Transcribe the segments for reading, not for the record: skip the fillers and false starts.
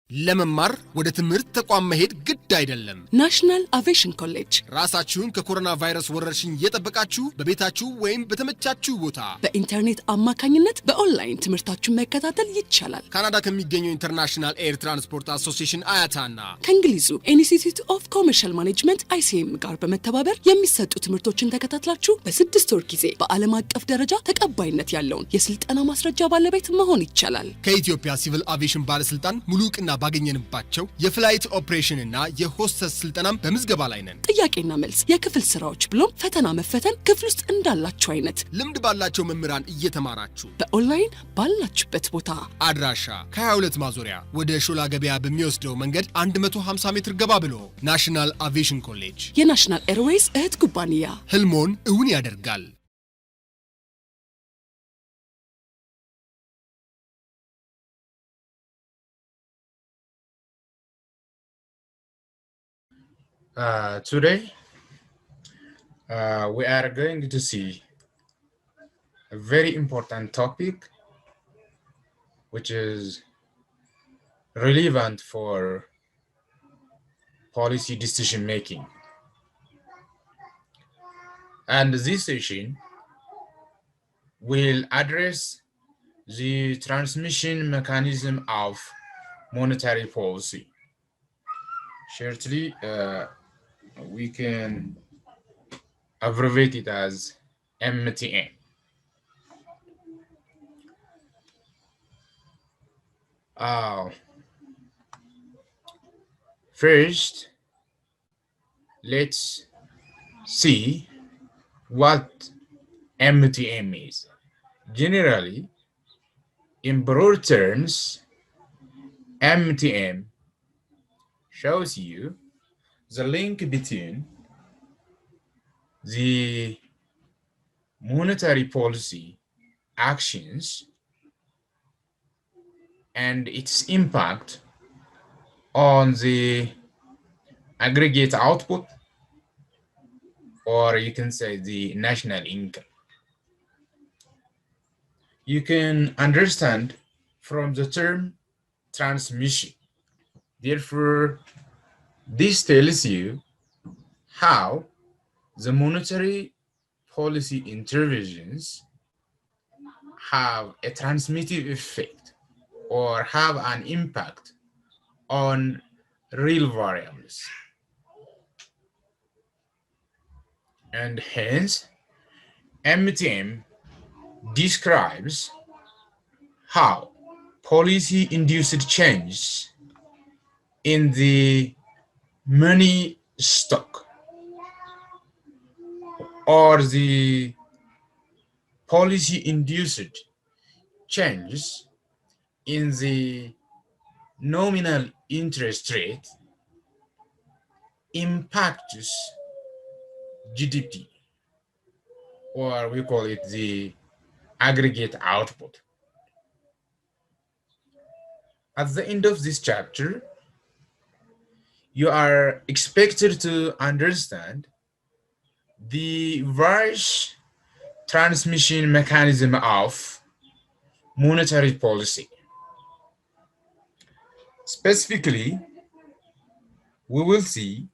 ለመማር ወደ ትምህርት ተቋም መሄድ ግድ አይደለም። ናሽናል አቪዬሽን ኮሌጅ ራሳችሁን ከኮሮና ቫይረስ ወረርሽኝ እየጠበቃችሁ በቤታችሁ ወይም በተመቻችሁ ቦታ በኢንተርኔት አማካኝነት በኦንላይን ትምህርታችሁን መከታተል ይቻላል። ካናዳ ከሚገኘው ኢንተርናሽናል ኤር ትራንስፖርት አሶሲዬሽን አያታና ከእንግሊዙ ኢንስቲትዩት ኦፍ ኮመርሻል ማኔጅመንት ICM ጋር በመተባበር የሚሰጡ ትምህርቶችን ተከታትላችሁ በ6 ወር ጊዜ በዓለም አቀፍ ደረጃ ተቀባይነት ያለውን የስልጠና ማስረጃ ባለቤት መሆን ይቻላል። ከኢትዮጵያ ሲቪል አቪዬሽን ባለስልጣን ሙሉ ዕውቅና ባገኘንባቸው የፍላይት ኦፕሬሽን እና የሆስተስ ስልጠናም በምዝገባ ላይ ነን። ጥያቄና መልስ፣ የክፍል ስራዎች ብሎም ፈተና መፈተን ክፍል ውስጥ እንዳላችሁ አይነት ልምድ ባላቸው መምህራን እየተማራችሁ በኦንላይን ባላችሁበት ቦታ አድራሻ ከ22 ማዞሪያ ወደ ሾላ ገበያ በሚወስደው መንገድ 150 ሜትር ገባ ብሎ ናሽናል አቪዬሽን ኮሌጅ የናሽናል ኤርዌይስ እህት ኩባንያ ህልሞን እውን ያደርጋል። Today, we are going to see a very important topic, which is relevant for policy decision making. And this session will address the transmission mechanism of monetary policy. Shortly, we can abbreviate it as MTM. First, let's see what MTM is. Generally, in broad terms, MTM shows you the link between the monetary policy actions and its impact on the aggregate output, or you can say the national income. You can understand from the term transmission. Therefore, this tells you how the monetary policy interventions have a transmittive effect or have an impact on real variables. And hence, MTM describes how policy-induced change in the money stock or the policy-induced changes in the nominal interest rate impacts GDP, or we call it the aggregate output. At the end of this chapter, you are expected to understand the various transmission mechanism of monetary policy. Specifically, we will see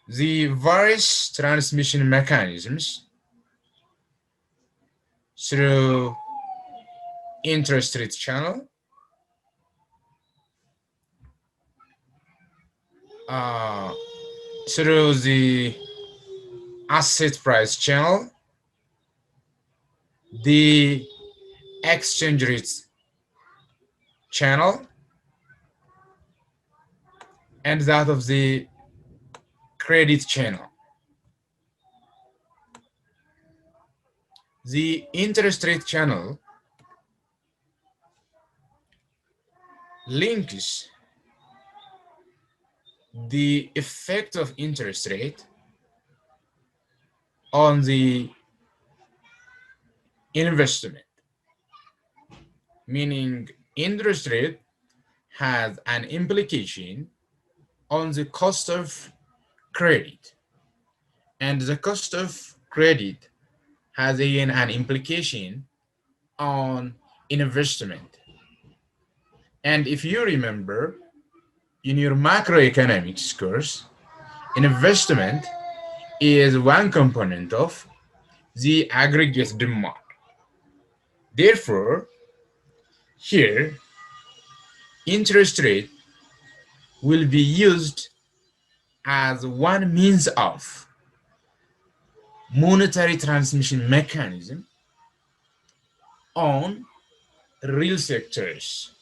the various transmission mechanisms through interest rate channel, through the asset price channel, the exchange rate channel, and that of the credit channel. The interest rate channel links the effect of interest rate on the investment, meaning interest rate has an implication on the cost of credit, and the cost of credit has again an implication on investment. And if you remember, in your macroeconomics course, investment is one component of the aggregate demand. Therefore, here, interest rate will be used as one means of monetary transmission mechanism on real sectors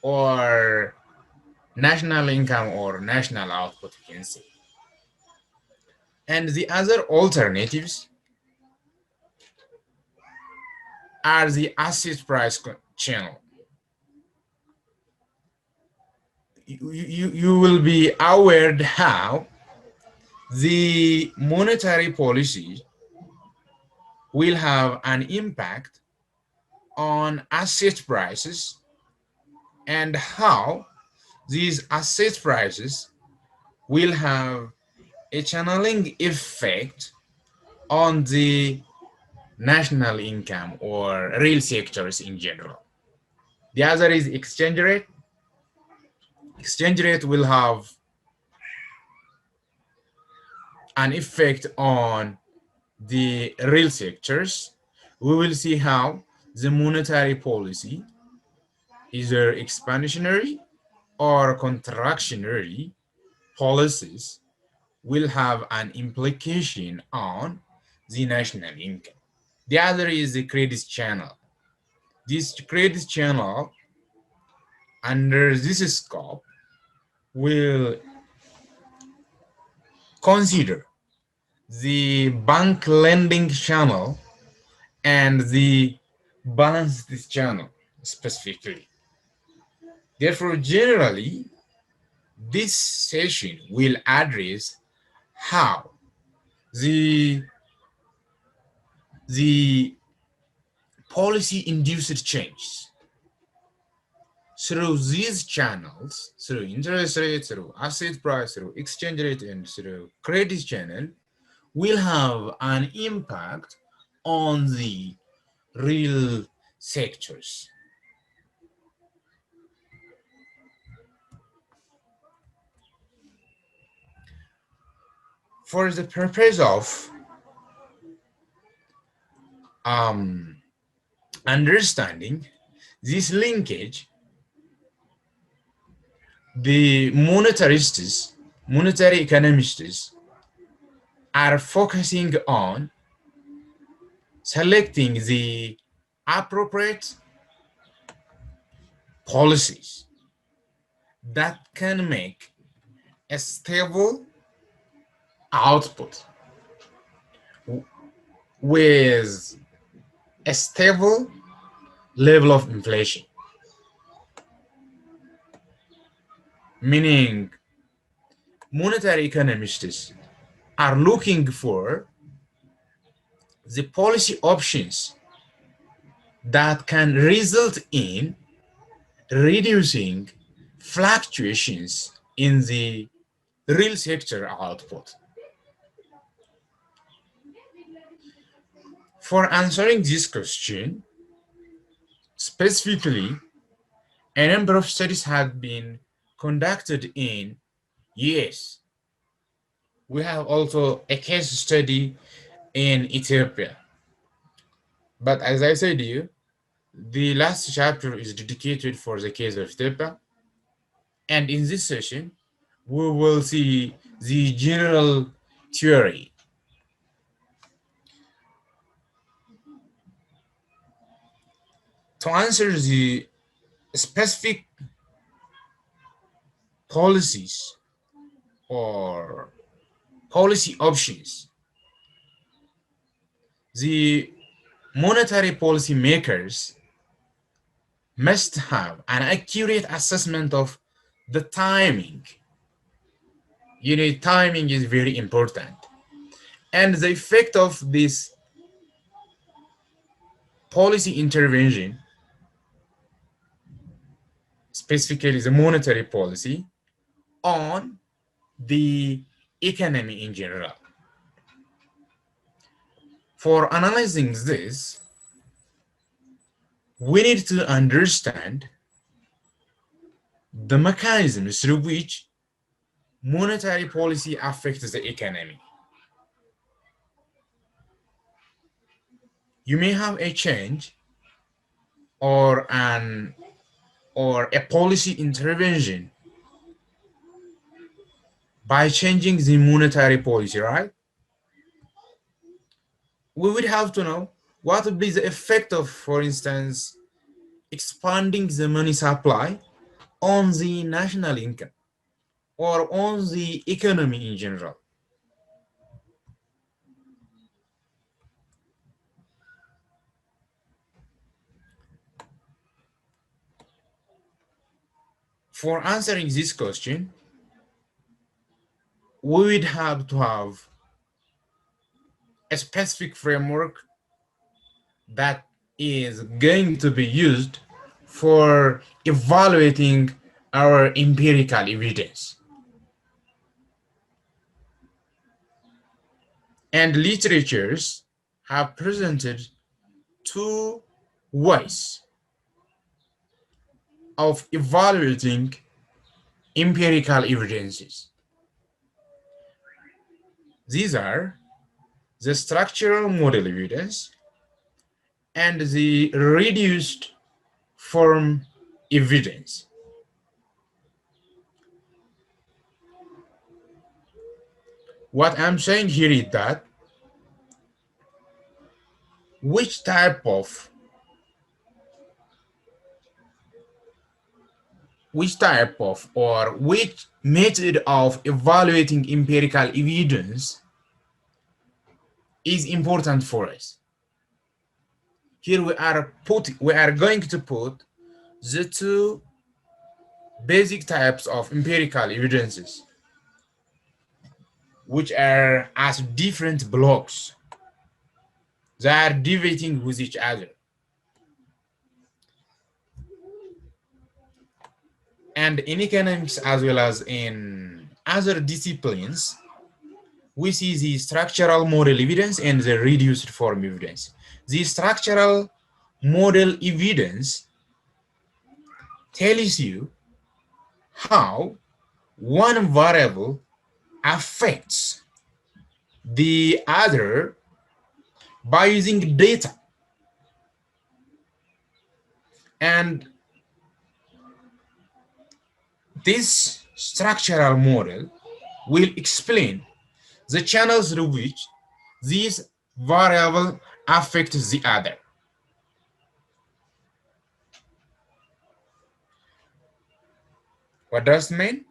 or national income or national output, you can say. And the other alternatives are the asset price channel. You will be aware how the monetary policy will have an impact on asset prices and how these asset prices will have a channeling effect on the national income or real sectors in general. The other is exchange rate. Exchange rate will have an effect on the real sectors. We will see how the monetary policy, either expansionary or contractionary policies, will have an implication on the national income. The other is the credit channel. This credit channel, under this scope, will consider the bank lending channel and the balanced channel specifically. Therefore, generally, this session will address how the policy-induced change through these channels, through interest rate, through asset price, through exchange rate, and through credit channel, will have an impact on the real sectors. For the purpose of understanding this linkage, the monetarists, monetary economists, are focusing on selecting the appropriate policies that can make a stable output with a stable level of inflation. Meaning, monetary economists are looking for the policy options that can result in reducing fluctuations in the real sector output. For answering this question, specifically, a number of studies have been conducted in US. We have also a case study in Ethiopia. But as I said to you, the last chapter is dedicated for the case of Ethiopia. And in this session, we will see the general theory. To answer the specific policies or policy options, the monetary policy makers must have an accurate assessment of the timing. You know, timing is very important. And the effect of this policy intervention, specifically the monetary policy, on the economy in general. For analyzing this, we need to understand the mechanism through which monetary policy affects the economy. You may have a change or a policy intervention by changing the monetary policy, right? We would have to know what would be the effect of, for instance, expanding the money supply on the national income or on the economy in general. For answering this question, we would have to have a specific framework that is going to be used for evaluating our empirical evidence. And literatures have presented two ways of evaluating empirical evidences. These are the structural model evidence and the reduced form evidence. What I'm saying here is that which type of or which method of evaluating empirical evidence is important for us. Here we are going to put the two basic types of empirical evidences, which are as different blocks. They are debating with each other. And in economics, as well as in other disciplines, we see the structural model evidence and the reduced form evidence. The structural model evidence tells you how one variable affects the other by using data. And this structural model will explain the channels through which this variable affects the other. What does it mean?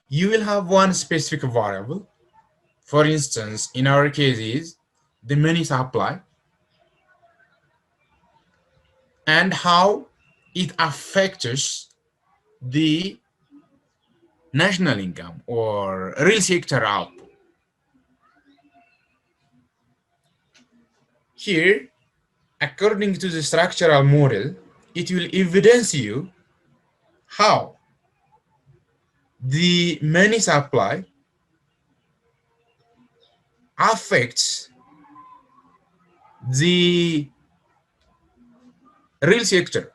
You will have one specific variable. For instance, in our case is the money supply and how it affects the national income or real sector output. Here, according to the structural model, it will evidence you how the money supply affects the real sector.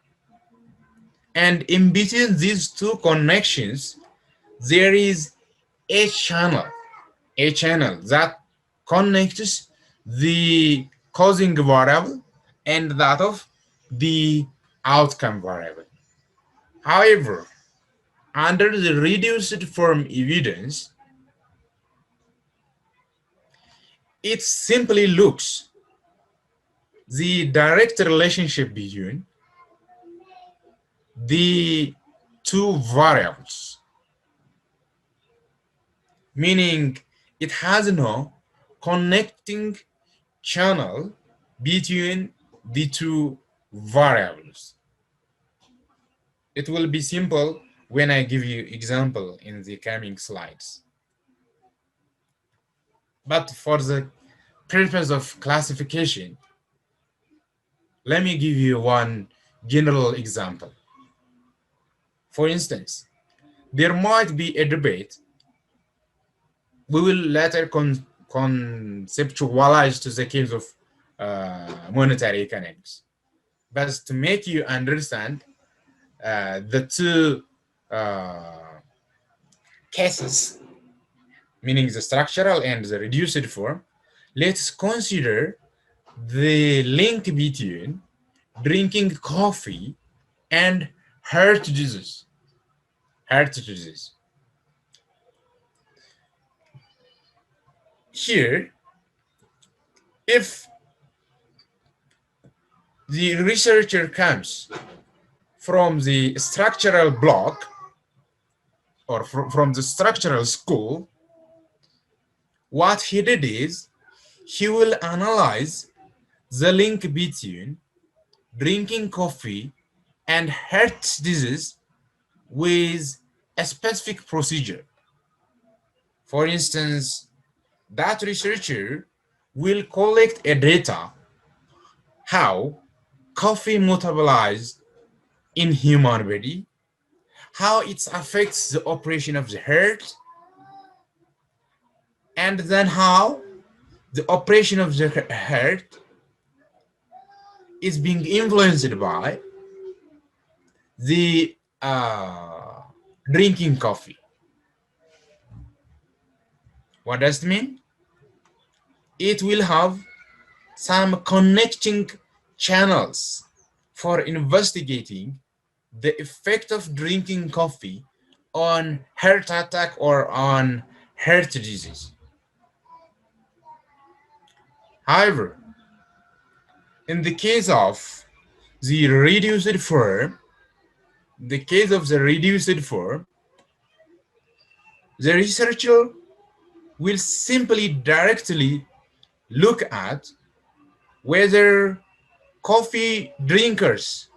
And in between these two connections, there is a channel that connects the causing variable and that of the outcome variable. However, under the reduced form evidence, it simply looks the direct relationship between the two variables, meaning it has no connecting channel between the two variables. It will be simple when I give you example in the coming slides. But for the purpose of classification, let me give you one general example. For instance, there might be a debate. We will later conceptualize to the case of monetary economics. But to make you understand, the two cases, meaning the structural and the reduced form, let's consider the link between drinking coffee and heart disease. Heart disease. Here, if the researcher comes from the structural block or from the structural school, what he did is he will analyze the link between drinking coffee and heart disease with a specific procedure. For instance, that researcher will collect a data how coffee metabolized in human body, how it affects the operation of the heart, and then how the operation of the heart is being influenced by the drinking coffee. What does it mean? It will have some connecting channels for investigating the effect of drinking coffee on heart attack or on heart disease. However, in the case of the reduced form, the researcher will simply directly look at whether coffee drinkers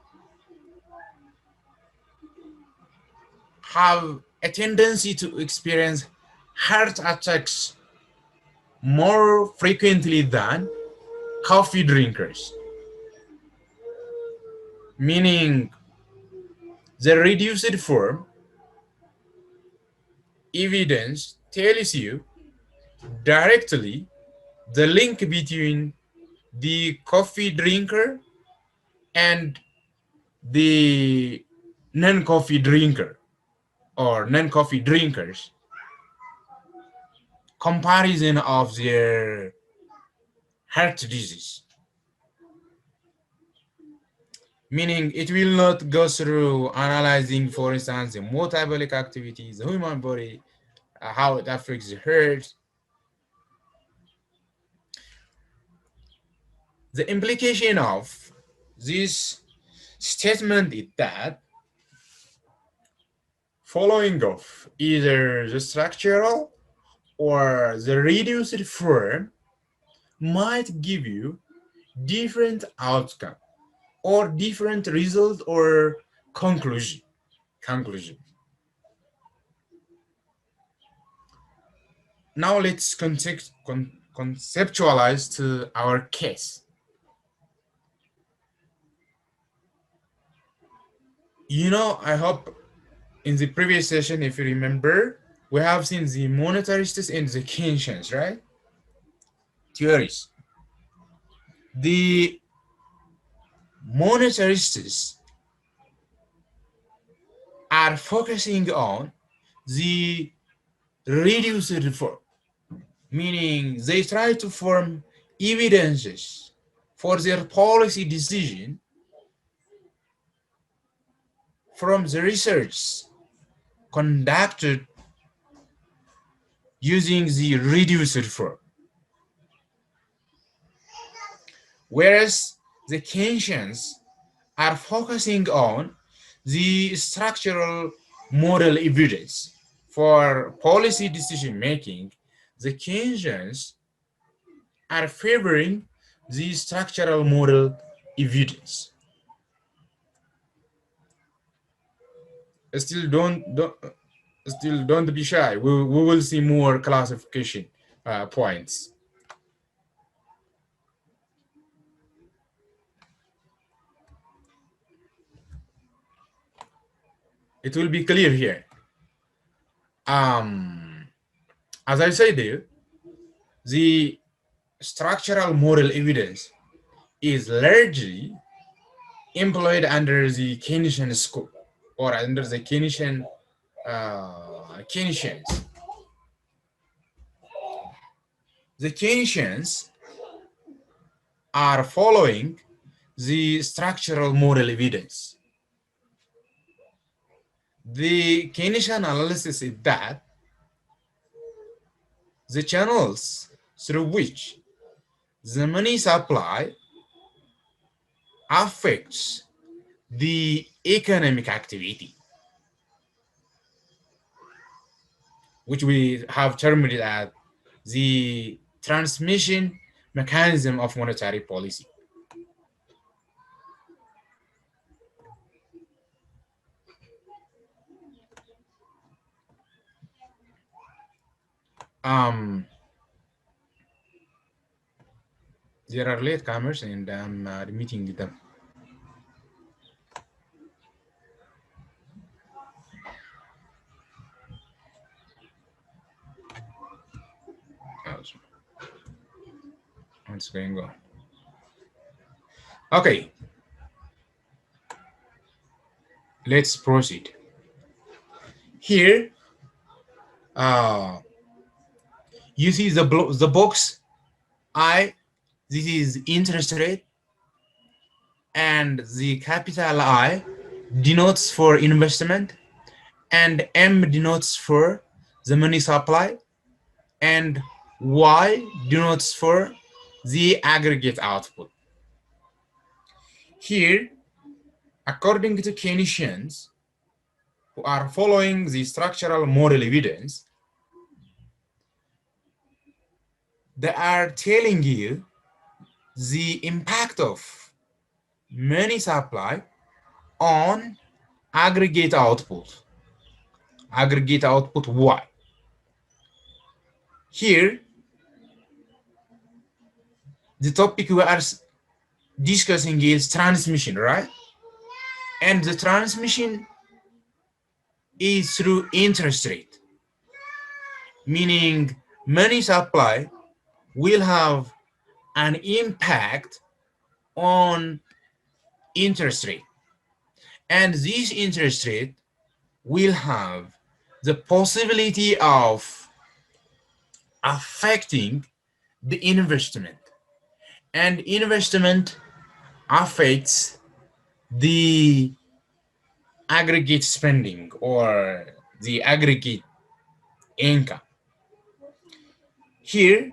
have a tendency to experience heart attacks more frequently than coffee drinkers. Meaning, the reduced form evidence tells you directly the link between the coffee drinker and the non-coffee drinker or non-coffee drinkers, comparison of their heart disease. Meaning it will not go through analyzing, for instance, the metabolic activities, the human body, how it affects the heart. The implication of this statement is that following of either the structural or the reduced form might give you different outcome or different result or conclusion. Now let's conceptualize to our case. I hope in the previous session, if you remember, we have seen the monetarists and the Kenesians, right? Theories. The monetarists are focusing on the reduced form, meaning they try to form evidences for their policy decision from the research conducted using the reduced form. Whereas the Kenesians are focusing on the structural model evidence for policy decision making. The Kenesians are favoring the structural model evidence. Still don't be shy. We will see more classification points. It will be clear here. As I said there, the structural model evidence is largely employed under the Kenesian school. or under the Kenesians. The Kenesians are following the structural model evidence. The Kenesian analysis is that the channels through which the money supply affects the economic activity, which we have termed as the transmission mechanism of monetary policy. There are latecomers and I'm meeting them. What's going on? Okay, let's proceed. Here, you see the box I. This is interest rate, and the capital I denotes for investment, and M denotes for the money supply, and Y denotes for the aggregate output. Here, according to Kenesians, who are following the structural model evidence, they are telling you the impact of money supply on aggregate output Y. Here, the topic we are discussing is transmission, right? And the transmission is through interest rate, meaning money supply will have an impact on interest rate, and this interest rate will have the possibility of affecting the investment, and investment affects the aggregate spending or the aggregate income. Here,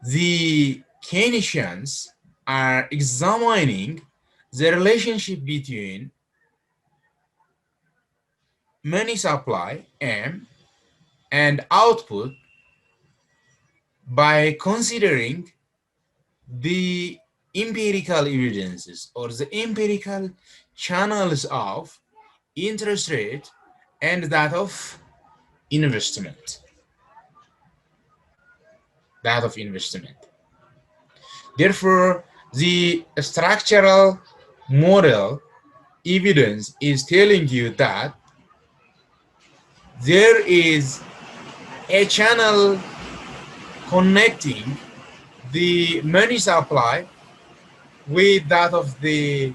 the Kenesians are examining the relationship between money supply M and output by considering the empirical evidences or the empirical channels of interest rate and that of investment. Therefore, the structural model evidence is telling you that there is a channel connecting the money supply with that of the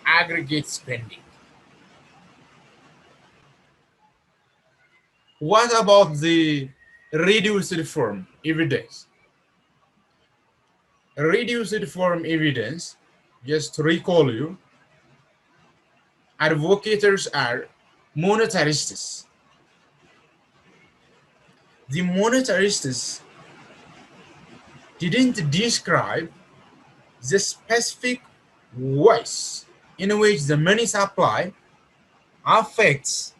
aggregate spending. What about the reduced form evidence? Reduced form evidence, just to recall you, advocates are monetarists. The monetarists didn't describe the specific ways in which the money supply affects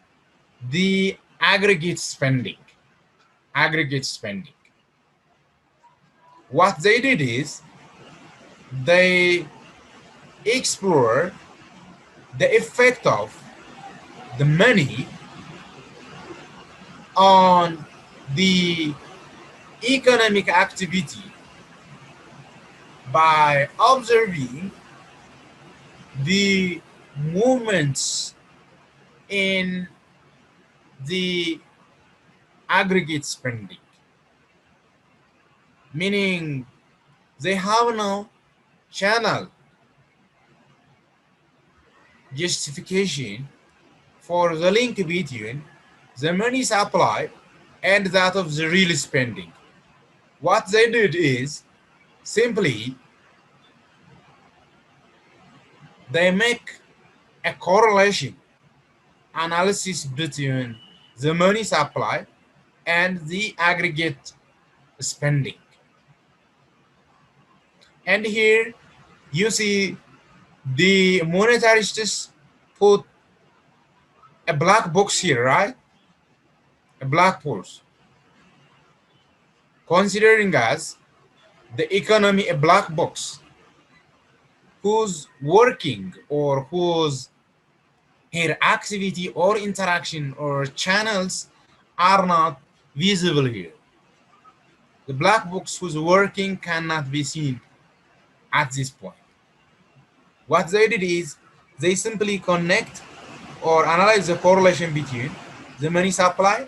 the aggregate spending. What they did is they explore the effect of the money on the economic activity by observing the movements in the aggregate spending, meaning they have no channel justification for the link between the money supply and that of the real spending. What they did is simply they make a correlation analysis between the money supply and the aggregate spending. And here you see the monetarists put a black box here, right? A black box. Considering as the economy a black box whose working or whose her activity or interaction or channels are not visible here. The black box whose working cannot be seen at this point. What they did is they simply connect or analyze the correlation between the money supply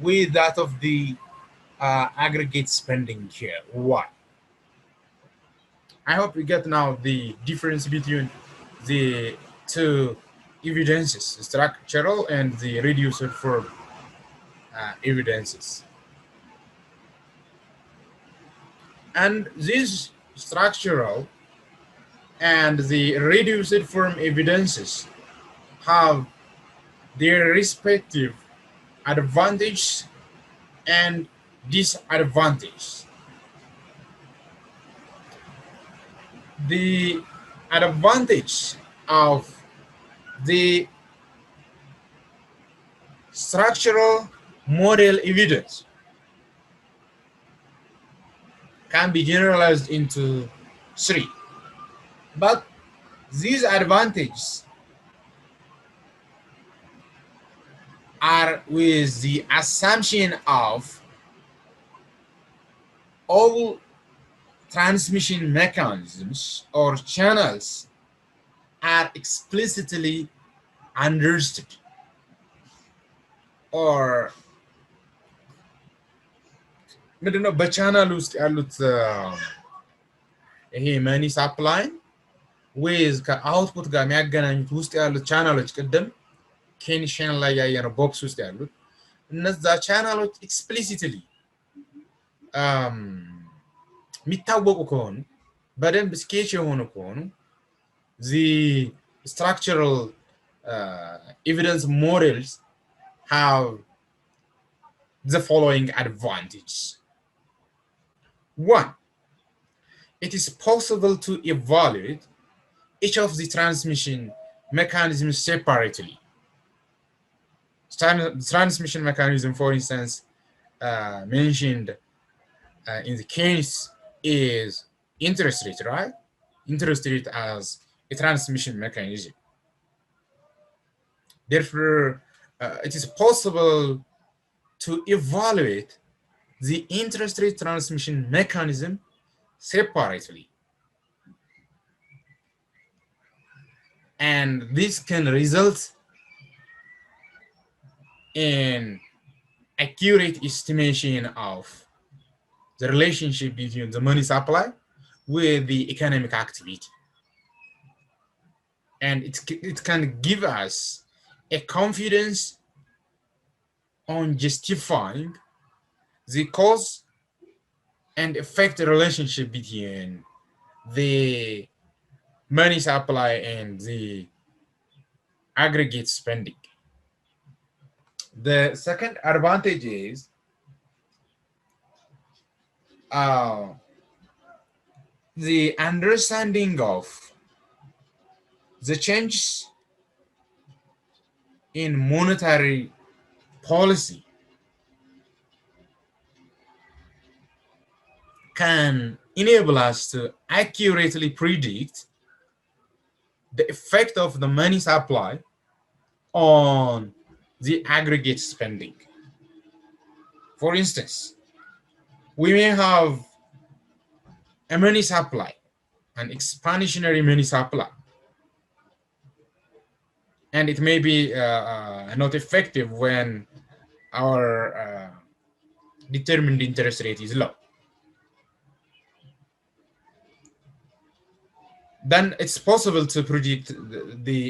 with that of the aggregate spending here. Why? I hope you get now the difference between the two evidences, structural and the reduced form evidences. And these structural and the reduced form evidences have their respective advantages and disadvantages. The advantage of the structural model evidence can be generalized into three, but these advantages are with the assumption of all transmission mechanisms or channels are explicitly understood or ምንድነው በቻናል ውስጥ ያሉት ይሄ መኒ ሳፕላይ ዌዝ ከአውትፑት ጋር የሚያገናኙት ውስጥ ያሉት ቻናሎች ቅድም ኬኒሽን ላይ ያየነው ቦክስ ውስጥ ያሉት እነዛ ቻናሎች ኤክስፕሊሲትሊ የሚታወቁ ከሆኑ በደንብ ስኬች የሆኑ ከሆኑ the structural evidence models have the following advantages. One, it is possible to evaluate each of the transmission mechanisms separately. Transmission mechanism, for instance, mentioned in the case is interest rate, right? Interest rate as a transmission mechanism. Therefore, it is possible to evaluate the interest rate transmission mechanism separately. And this can result in accurate estimation of the relationship between the money supply with the economic activity. And it can give us a confidence on justifying the cause and effect relationship between the money supply and the aggregate spending. The second advantage is the understanding of the changes in monetary policy can enable us to accurately predict the effect of the money supply on the aggregate spending. For instance, we may have a money supply, an expansionary money supply, and it may be not effective when our determined interest rate is low. then it's possible to predict the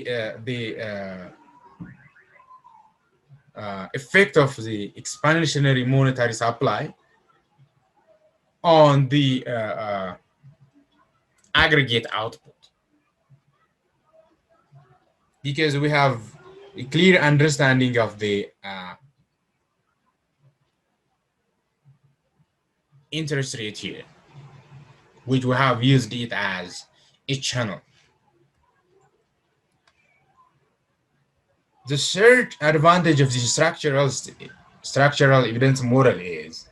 effect of the expansionary monetary supply on the aggregate output, because we have a clear understanding of the interest rate here, which we have used it as a channel. The third advantage of the structural evidence model is,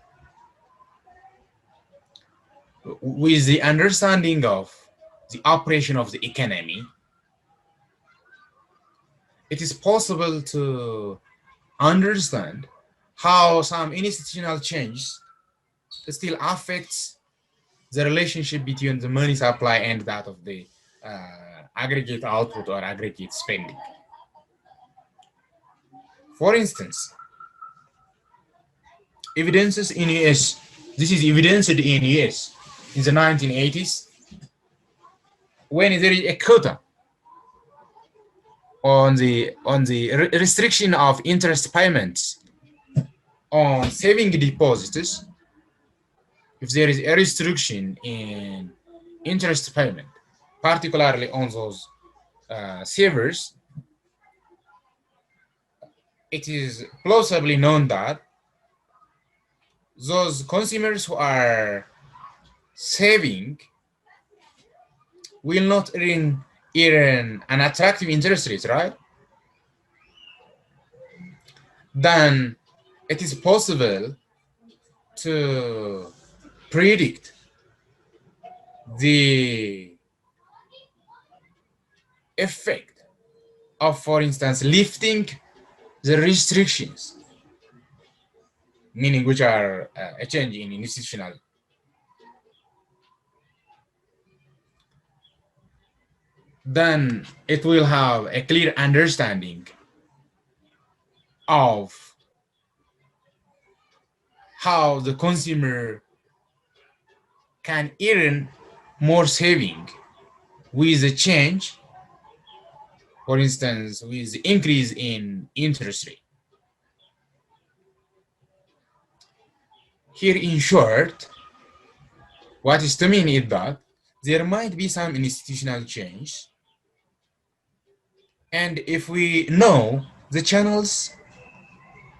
with the understanding of the operation of the economy, it is possible to understand how some institutional change still affects the relationship between the money supply and that of the aggregate output or aggregate spending. For instance, evidences in US, this is evidenced in US in the 1980s, when there is a quota on the restriction of interest payments on saving deposits. If there is a restriction in interest payment, particularly on those savers, it is plausibly known that those consumers who are saving will not earn an attractive interest rate, right? Then it is possible to predict the effect of, for instance, lifting the restrictions, meaning which are a change in institutional. Then it will have a clear understanding of how the consumer can earn more saving with the change, for instance, with the increase in interest rate. Here, in short, what is to mean is that there might be some institutional change, and if we know the channels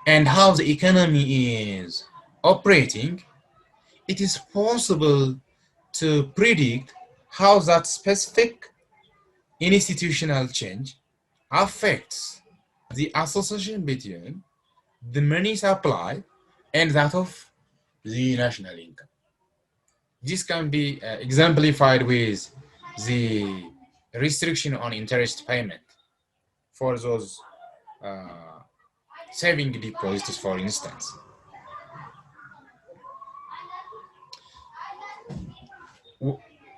and how the economy is operating, it is possible to predict how that specific institutional change affects the association between the money supply and that of the national income. This can be exemplified with the restriction on interest payment for those saving deposits, for instance.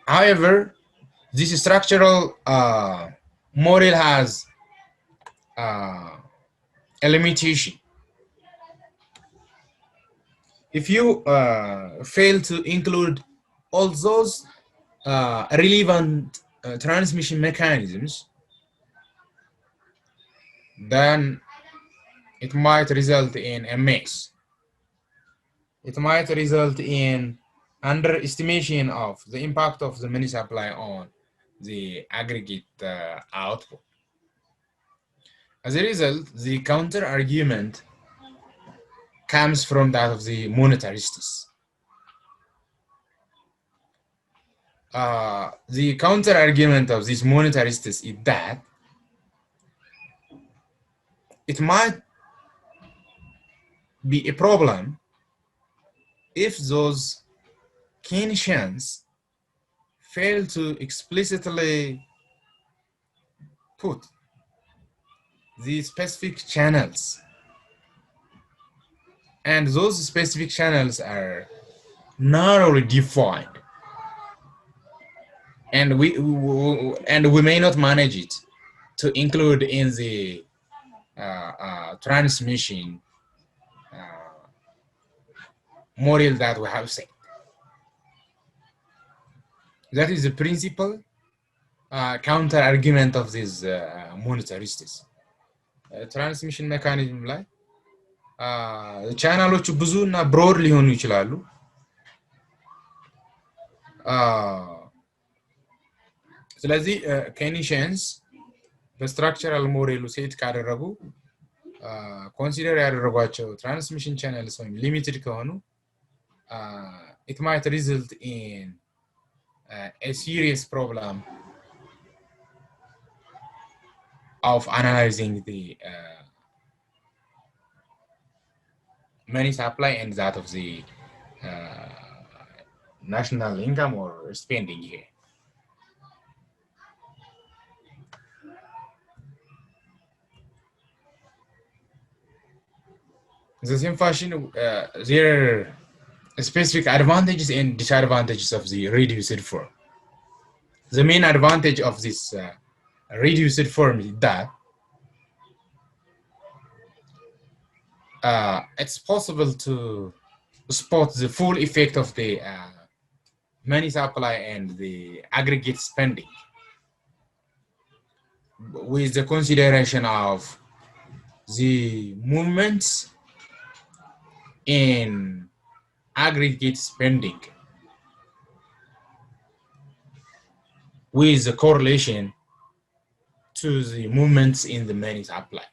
However, this structural model has a limitation. If you fail to include all those relevant transmission mechanisms, then it might result in a mess. It might result in underestimation of the impact of the money supply on the aggregate output. As a result, the counter argument comes from that of the monetarists. The counter argument of these monetarists is that it might be a problem if those Kenesians fail to explicitly put the specific channels, and those specific channels are narrowly defined, and we may not manage it to include in the transmission model that we have set. That is the principle counter argument of these monetarists. ትራንስሚሽን ሜካኒዝም ላይ ቻናሎቹ ብዙ እና ብሮድ ሊሆኑ ይችላሉ። ስለዚህ ኬኒሽንስ በስትራክቸራል ሞዴሉ ሴት ካደረጉ ኮንሲደር ያደረጓቸው ትራንስሚሽን ቻነልስ ወይም ሊሚትድ ከሆኑ it might result in a serious problem of analyzing the money supply and that of the national income or spending here. The same fashion, there are specific advantages and disadvantages of the reduced form. The main advantage of this reduced form is that it's possible to spot the full effect of the money supply and the aggregate spending with the consideration of the movements in aggregate spending with the correlation to the movements in the money supply.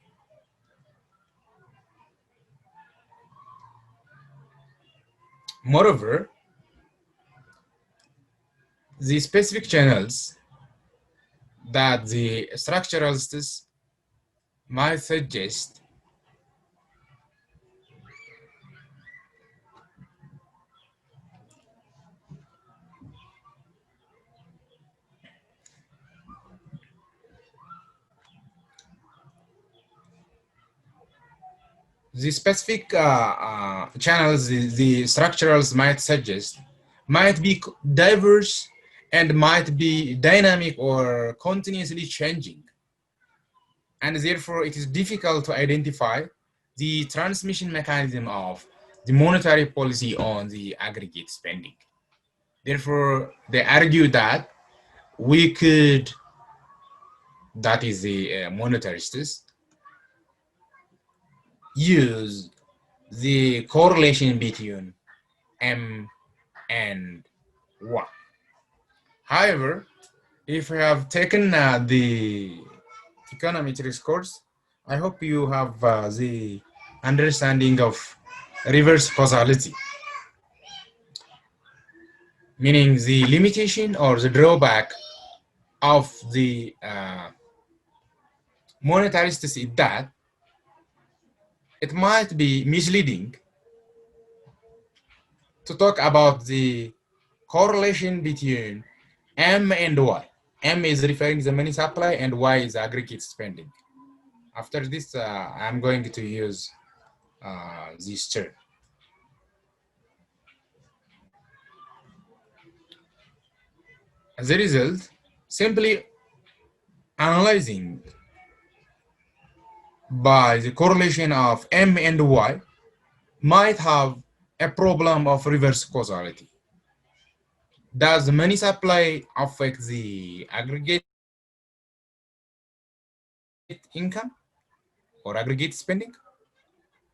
Moreover, the specific channels that the structuralists might suggest the specific channels the structurals might suggest might be diverse and might be dynamic or continuously changing, and therefore it is difficult to identify the transmission mechanism of the monetary policy on the aggregate spending. Therefore, they argue that we could, that is the monetarists, use the correlation between M and Y. However, if you have taken the econometrics course, I hope you have the understanding of reverse causality, meaning the limitation or the drawback of the monetarists is that it might be misleading to talk about the correlation between M and Y. M is referring to the money supply and Y is aggregate spending. After this, I'm going to use this term. As a result, simply analyzing by the correlation of M and Y might have a problem of reverse causality. Does the money supply affect the aggregate income or aggregate spending,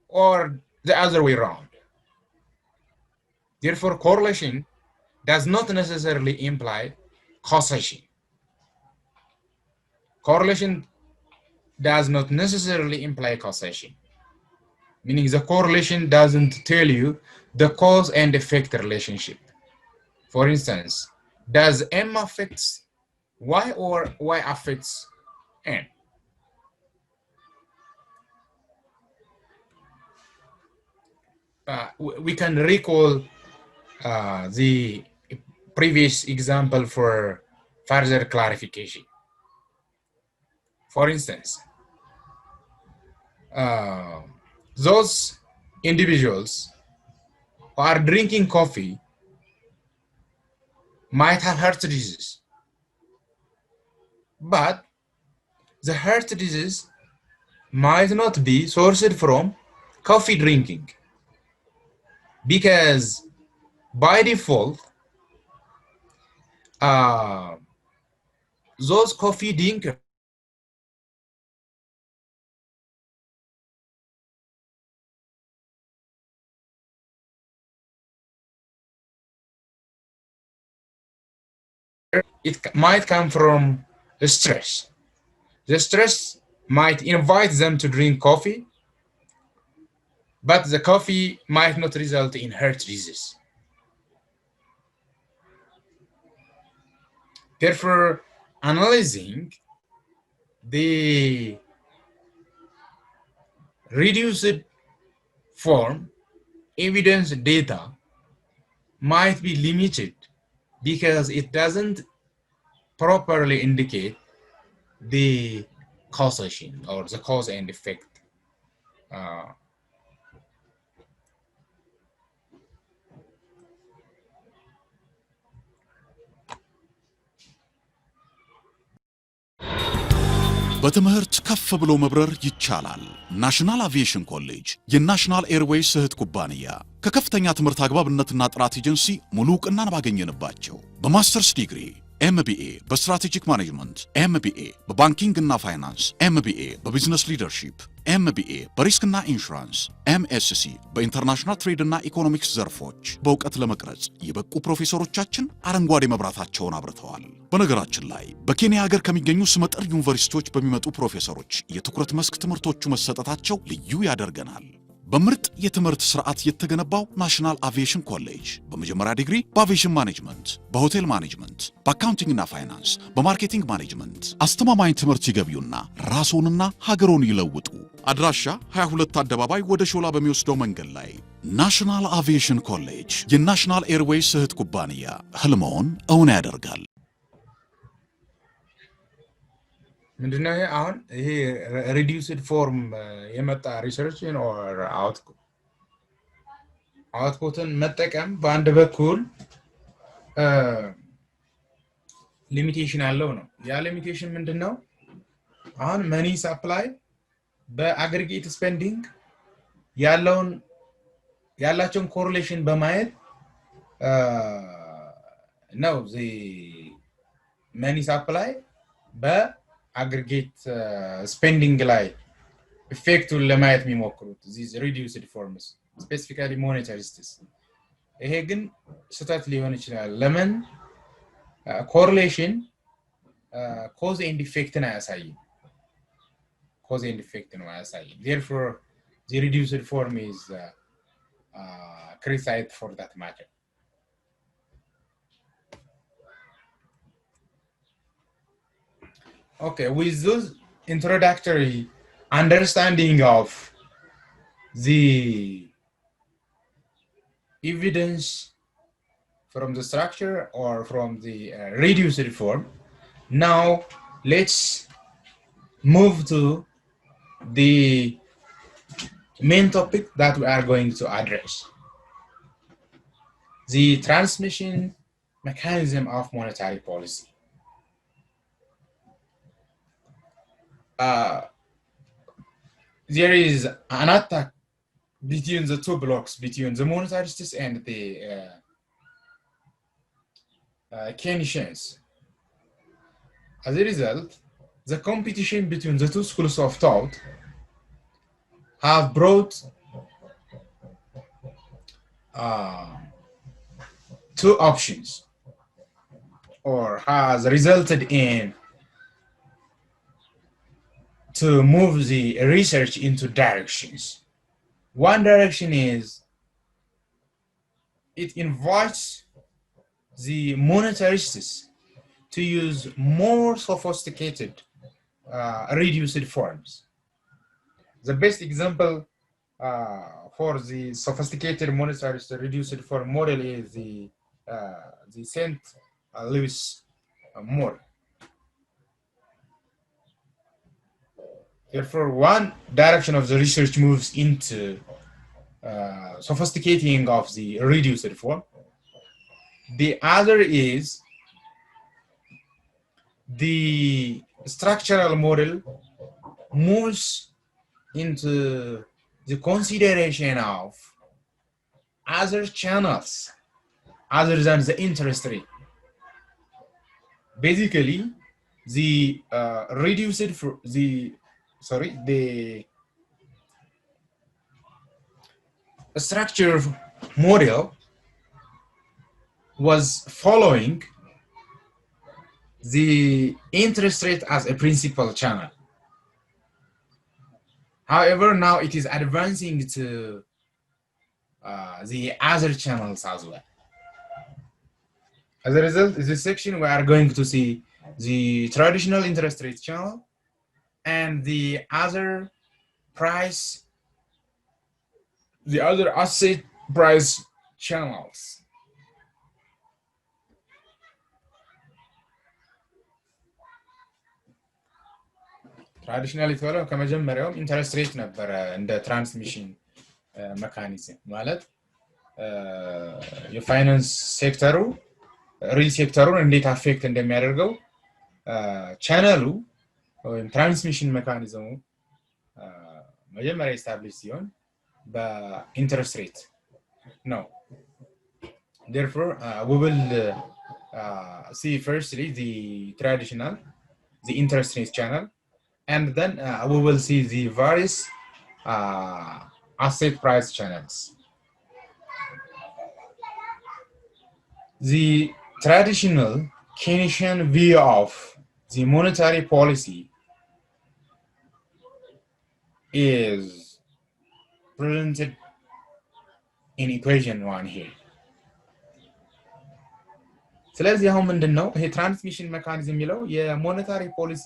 or the other way around? Therefore, correlation does not necessarily imply causation. Correlation does not necessarily imply causation, meaning the correlation doesn't tell you the cause and effect relationship. For instance, does M affects Y or Y affects M? We can recall the previous example for further clarification. For instance, those individuals who are drinking coffee might have heart disease, but the heart disease might not be sourced from coffee drinking, because by default those coffee drinkers it might come from the stress. The stress might invite them to drink coffee, but the coffee might not result in heart disease. Therefore, analyzing the reduced form evidence data might be limited because it doesn't properly indicate the causation or the cause and effect. በትምህርት ከፍ ብሎ መብረር ይቻላል። ናሽናል አቪዬሽን ኮሌጅ የናሽናል ኤርዌይስ እህት ኩባንያ ከከፍተኛ ትምህርት አግባብነትና ጥራት ኤጀንሲ ሙሉ ዕውቅናን ባገኘንባቸው በማስተርስ ዲግሪ ኤምቢኤ በስትራቴጂክ ማኔጅመንት፣ ኤምቢኤ በባንኪንግ እና ፋይናንስ፣ ኤምቢኤ በቢዝነስ ሊደርሺፕ፣ ኤምቢኤ በሪስክና ኢንሹራንስ፣ ኤምኤስሲ በኢንተርናሽናል ትሬድ እና ኢኮኖሚክስ ዘርፎች በእውቀት ለመቅረጽ የበቁ ፕሮፌሰሮቻችን አረንጓዴ መብራታቸውን አብርተዋል። በነገራችን ላይ በኬንያ ሀገር ከሚገኙ ስመጥር ዩኒቨርሲቲዎች በሚመጡ ፕሮፌሰሮች የትኩረት መስክ ትምህርቶቹ መሰጠታቸው ልዩ ያደርገናል። በምርጥ የትምህርት ስርዓት የተገነባው ናሽናል አቪዬሽን ኮሌጅ በመጀመሪያ ዲግሪ በአቪዬሽን ማኔጅመንት፣ በሆቴል ማኔጅመንት፣ በአካውንቲንግ እና ፋይናንስ፣ በማርኬቲንግ ማኔጅመንት አስተማማኝ ትምህርት ይገቢውና ራስዎንና ሀገሮን ይለውጡ። አድራሻ 22 አደባባይ ወደ ሾላ በሚወስደው መንገድ ላይ ናሽናል አቪዬሽን ኮሌጅ የናሽናል ኤርዌይስ እህት ኩባንያ ህልሞን እውን ያደርጋል። ምንድነው አሁን ይሄ ሪዲዩስድ ፎርም የመጣ ሪሰርችን ኦር አውትፑትን መጠቀም በአንድ በኩል ሊሚቴሽን አለው ነው። ያ ሊሚቴሽን ምንድነው? አሁን መኒ ሰፕላይ በአግሪጌት ስፔንዲንግ ያላቸውን ኮሪሌሽን በማየት ነው መኒ ሰፕላይ በአግሪጌት ስፔንዲንግ ላይ ኢፌክቱን ለማየት የሚሞክሩት these reduced forms specifically monetarists። ይሄ ግን ስህተት ሊሆን ይችላል። ለምን? ኮሪሌሽን ኮዝ ኤንድ ኢፌክትን አያሳይም። cause and effect ነው አያሳይም። therefore the reduced form is criticized for that matter. Okay, with those introductory understanding of the evidence from the structure or from the reduced form, now let's move to the main topic that we are going to address, the transmission mechanism of monetary policy. There is an attack between the two blocks, between the monetarists and the Kenesians. As a result, the competition between the two schools of thought have brought two options, or has resulted in to move the research into directions. One direction is it invites the monetarists to use more sophisticated reduced forms. The best example for the sophisticated monetarist reduced form model is the St. Louis model. Therefore, one direction of the research moves into sophisticating of the reduced form. The other is the structural model moves into the consideration of other channels other than the interest rate. Basically, the reduced for the structure model was following the interest rate as a principal channel. However, now it is advancing to the other channels as well. As a result, in this section, we are going to see the traditional interest rate channel and the other asset price channels. ትራዲሽናል የተባለው ከመጀመሪያውም ኢንተረስት ሬት ነበረ እንደ ትራንስሚሽን ሜካኒዝም ማለት የፋይናንስ ሴክተሩ ሪል ሴክተሩን እንዴት አፌክት እንደሚያደርገው ቻነሉ ወይም ትራንስሚሽን ሜካኒዝሙ መጀመሪያ ኤስታብሊሽ ሲሆን በኢንተረስት ሬት ነው። Therefore, we will see firstly the interest rate channel, and then we will see the various asset price channels. The traditional Kenesian view of the monetary policy is presented in equation 1 here. ስለዚህ አሁን ምንድነው ይሄ ትራንስሚሽን ሜካኒዝም የሚለው የሞኔታሪ ፖሊሲ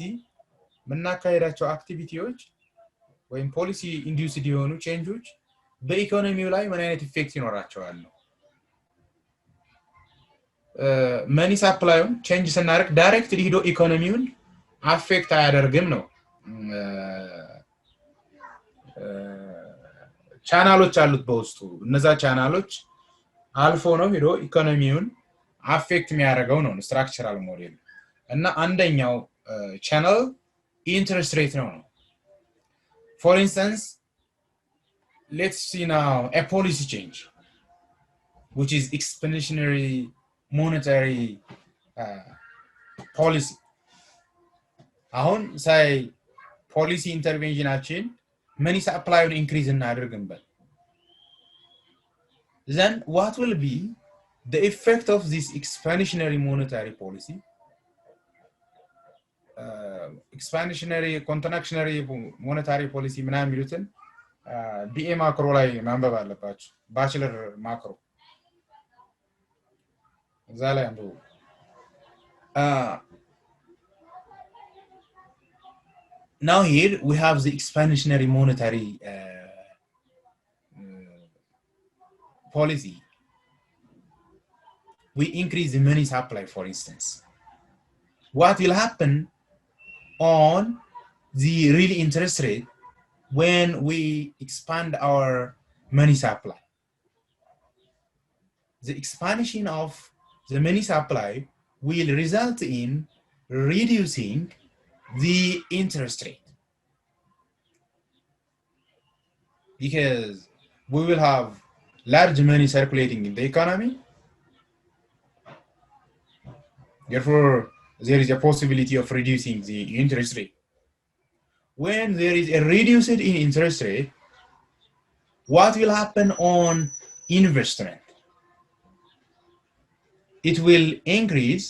መናካሄዳቸው አክቲቪቲዎች ወይም ፖሊሲ ኢንዲዩስድ የሆኑ ቼንጆች በኢኮኖሚው ላይ ምን አይነት ኢፌክት ይኖራቸዋል ነው። መኒ ሰፕላዩን ቼንጅ ስናደርግ ዳይሬክትሊ ሄዶ ኢኮኖሚውን አፌክት አያደርግም ነው። ቻናሎች አሉት በውስጡ እነዛ ቻናሎች አልፎ ነው ሄዶ ኢኮኖሚውን አፌክት የሚያደርገው ነው ስትራክቸራል ሞዴል እና አንደኛው ቻናል ኢንተረስት ሬት ነው። For instance, let's see now a policy change which is expansionary monetary policy. አሁን ሳይ ፖሊሲ ኢንተርቬንሽናችን መኒ ሰፕላዩን ኢንክሪዝ እናደርግበት then what will be the effect of this expansionary monetary policy? Expansionary contractionary monetary policy ምናምን የሚሉትን ቢኤ ማክሮ ላይ ማንበብ አለባችሁ። ባችለር ማክሮ እዛ ላይ አንብቡ። Now here we have the expansionary monetary policy. We increase the money supply, for instance. What will happen on the real interest rate when we expand our money supply? The expansion of the money supply will result in reducing the interest rate because we will have large money circulating in the economy. Therefore, there is a possibility of reducing the interest rate. When there is a reduction in interest rate, what will happen on investment? It will increase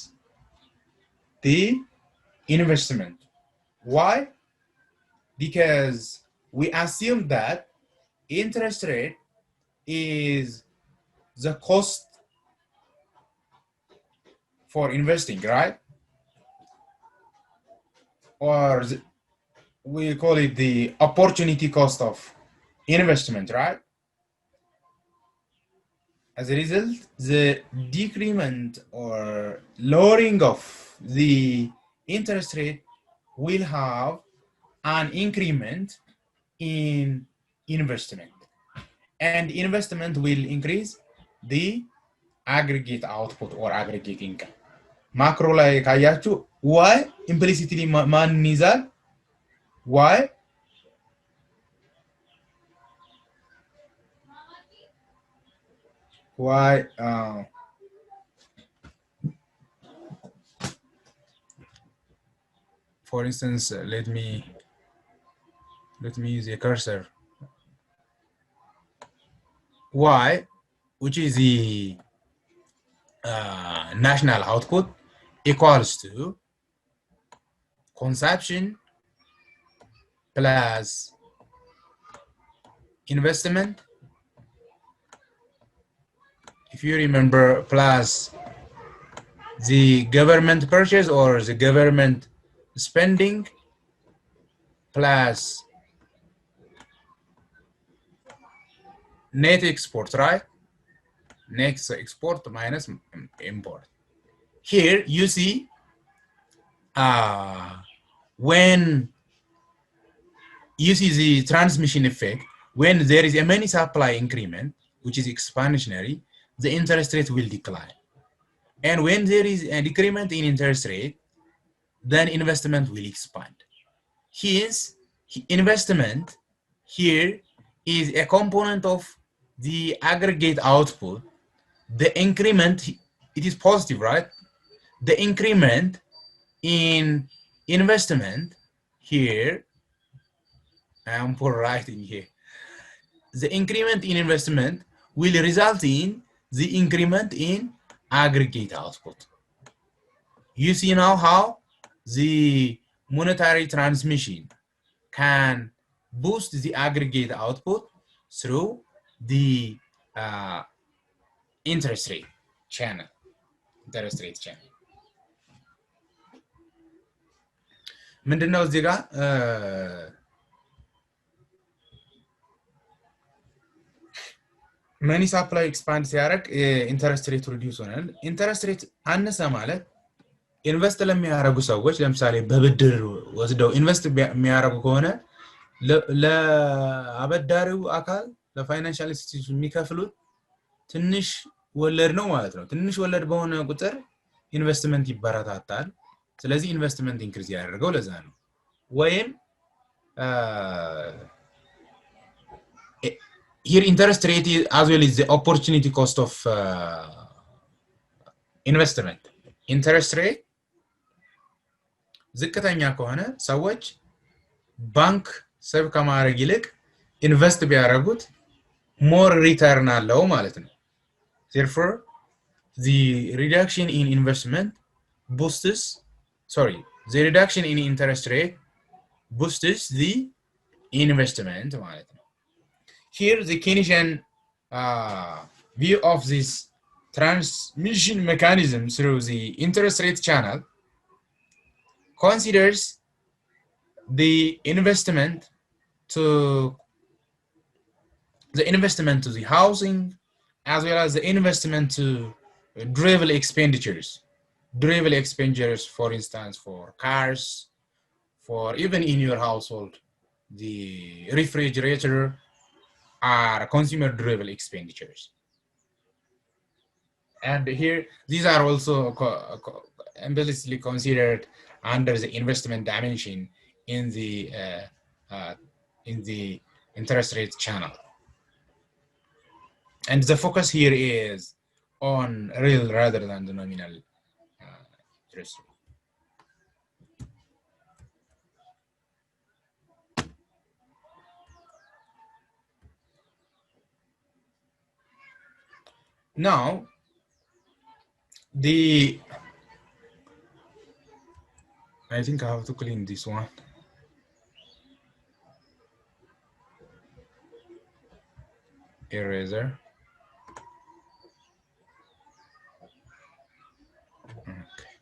the investment. Why? Because we assume that interest rate is the cost for investing, right? Or we call it the opportunity cost of investment, right? As a result, the decrement or lowering of the interest rate will have an increment in investment, and investment will increase the aggregate output or aggregate income. Macro ላይ ካያችሁ why implicitly ማን ይዛል? Why? for instance, let me use a cursor. Y, which is the national output, equals to consumption plus investment, if you remember, plus the government purchase or the government spending, plus net export, right? Net export minus import. Here you see when you see the transmission effect, when there is a money supply increment, which is expansionary, the interest rate will decline. And when there is a decrement in interest rate, then investment will expand. Hence, investment here is a component of the aggregate output. The increment, it is positive, right? The increment in investment here, I'm for writing here. The increment in investment will result in the increment in aggregate output. You see now how the monetary transmission can boost the aggregate output through the interest rate channel. ምንድነው እዚህ ጋር መኒ ሳፕላይ ኤክስፓንድ ሲያደርግ ኢንተረስት ሬት ሪዲዩስ ሆናል። ኢንተረስት ሬት አነሰ ማለት ኢንቨስት ለሚያደርጉ ሰዎች ለምሳሌ በብድር ወስደው ኢንቨስት የሚያደርጉ ከሆነ ለአበዳሪው አካል ለፋይናንሻል ኢንስቲትዩሽን የሚከፍሉት ትንሽ ወለድ ነው ማለት ነው። ትንሽ ወለድ በሆነ ቁጥር ኢንቨስትመንት ይበረታታል። ስለዚህ ኢንቨስትመንት ኢንክሪዝ ያደርገው ለዛ ነው። ወይም here interest rate is as well as the opportunity cost of investment. Interest rate ዝቅተኛ ከሆነ ሰዎች ባንክ ሰብ ከማድረግ ይልቅ ኢንቨስት ቢያደርጉት more return አለው ማለት ነው። Therefore, the reduction in investment the reduction in interest rate boosts the investment ማለት ነው። Here the Kenesian view of this transmission mechanism through the interest rate channel considers the investment to the housing as well as the investment to durable expenditures. Durable expenditures, for instance, for cars, for even in your household, the refrigerator are consumer durable expenditures. And here, these are also implicitly considered under the investment dimension in the interest rate channel. And the focus here is on real rather than the nominal interest rate. Now, I think I have to clean this one. Eraser. Okay.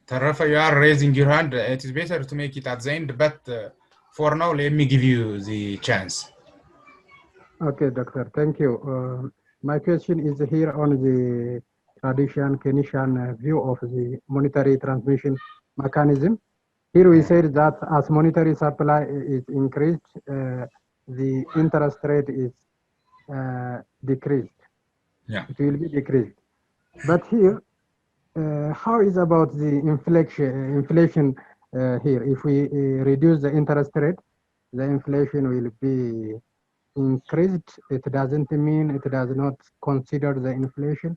Tarafa, you are raising your hand. It is better to make it at the end, but for now, let me give you the chance. Okay, Doctor, thank you. My question is here on the traditional Kenesian view of the monetary transmission mechanism. Here we said that as monetary supply is increased, the interest rate is decreased. Yeah. It will be decreased. But here, how is about the inflation here? If we reduce the interest rate, the inflation will be increased, it doesn't mean it does not consider the inflation.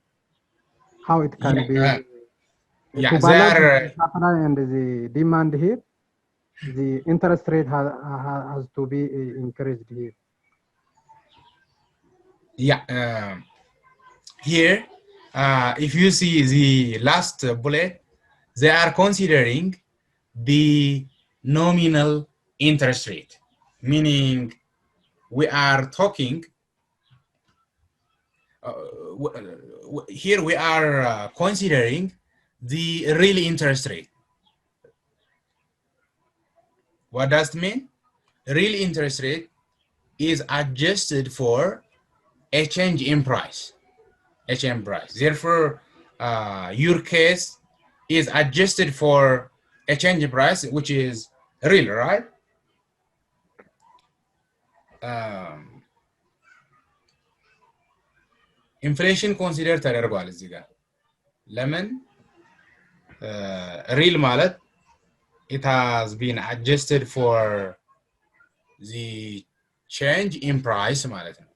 How it can be to they balance are the supply and the demand here, the interest rate has to be increased here. Here, if you see the last bullet, they are considering the nominal interest rate, meaning we are talking here we are considering the real interest rate. What does it mean? Real interest rate is adjusted for a change in price. Therefore, your case is adjusted for a change in price, which is real, right? Inflation considered ተደርጓል እዚህ ጋር ለምን real ማለት it has been adjusted for the change in price ማለት ነው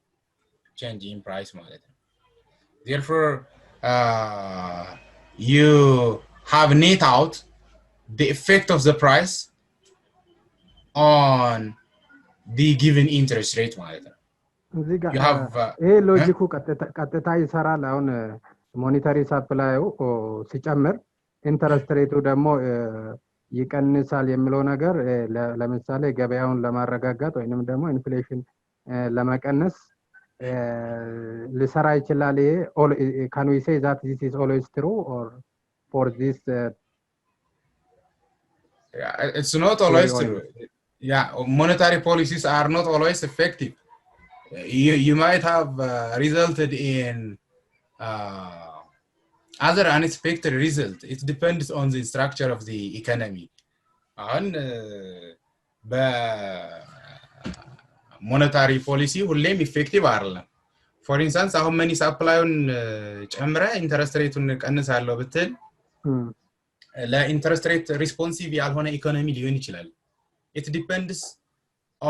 change in price ማለት ነው therefore you have net out the effect of the price on the given interest rate ማለት ነው you have ሎጂኩ ቀጥታ ይሰራል አሁን ሞኔታሪ ሳፕላዩ ሲጨምር ኢንተረስት ሬቱ ደግሞ ይቀንሳል የሚለው ነገር ለምሳሌ ገበያውን ለማረጋጋት ወይንም ደግሞ ኢንፍሌሽን ለመቀነስ ሊሰራ ይችላል can we say that this is always true or for this it's not always true monetary policies are not always effective you might have resulted in other unexpected result. It depends on the structure of the economy. And monetary policy ሁሌም effective አይደለም. For instance, how many supply-ን ጨምረ interest rate-ን ቀንሳለሁ ብትል ለኢንተረስት ሬት responsive ያልሆነ ኢኮኖሚ ሊሆን ይችላል. It depends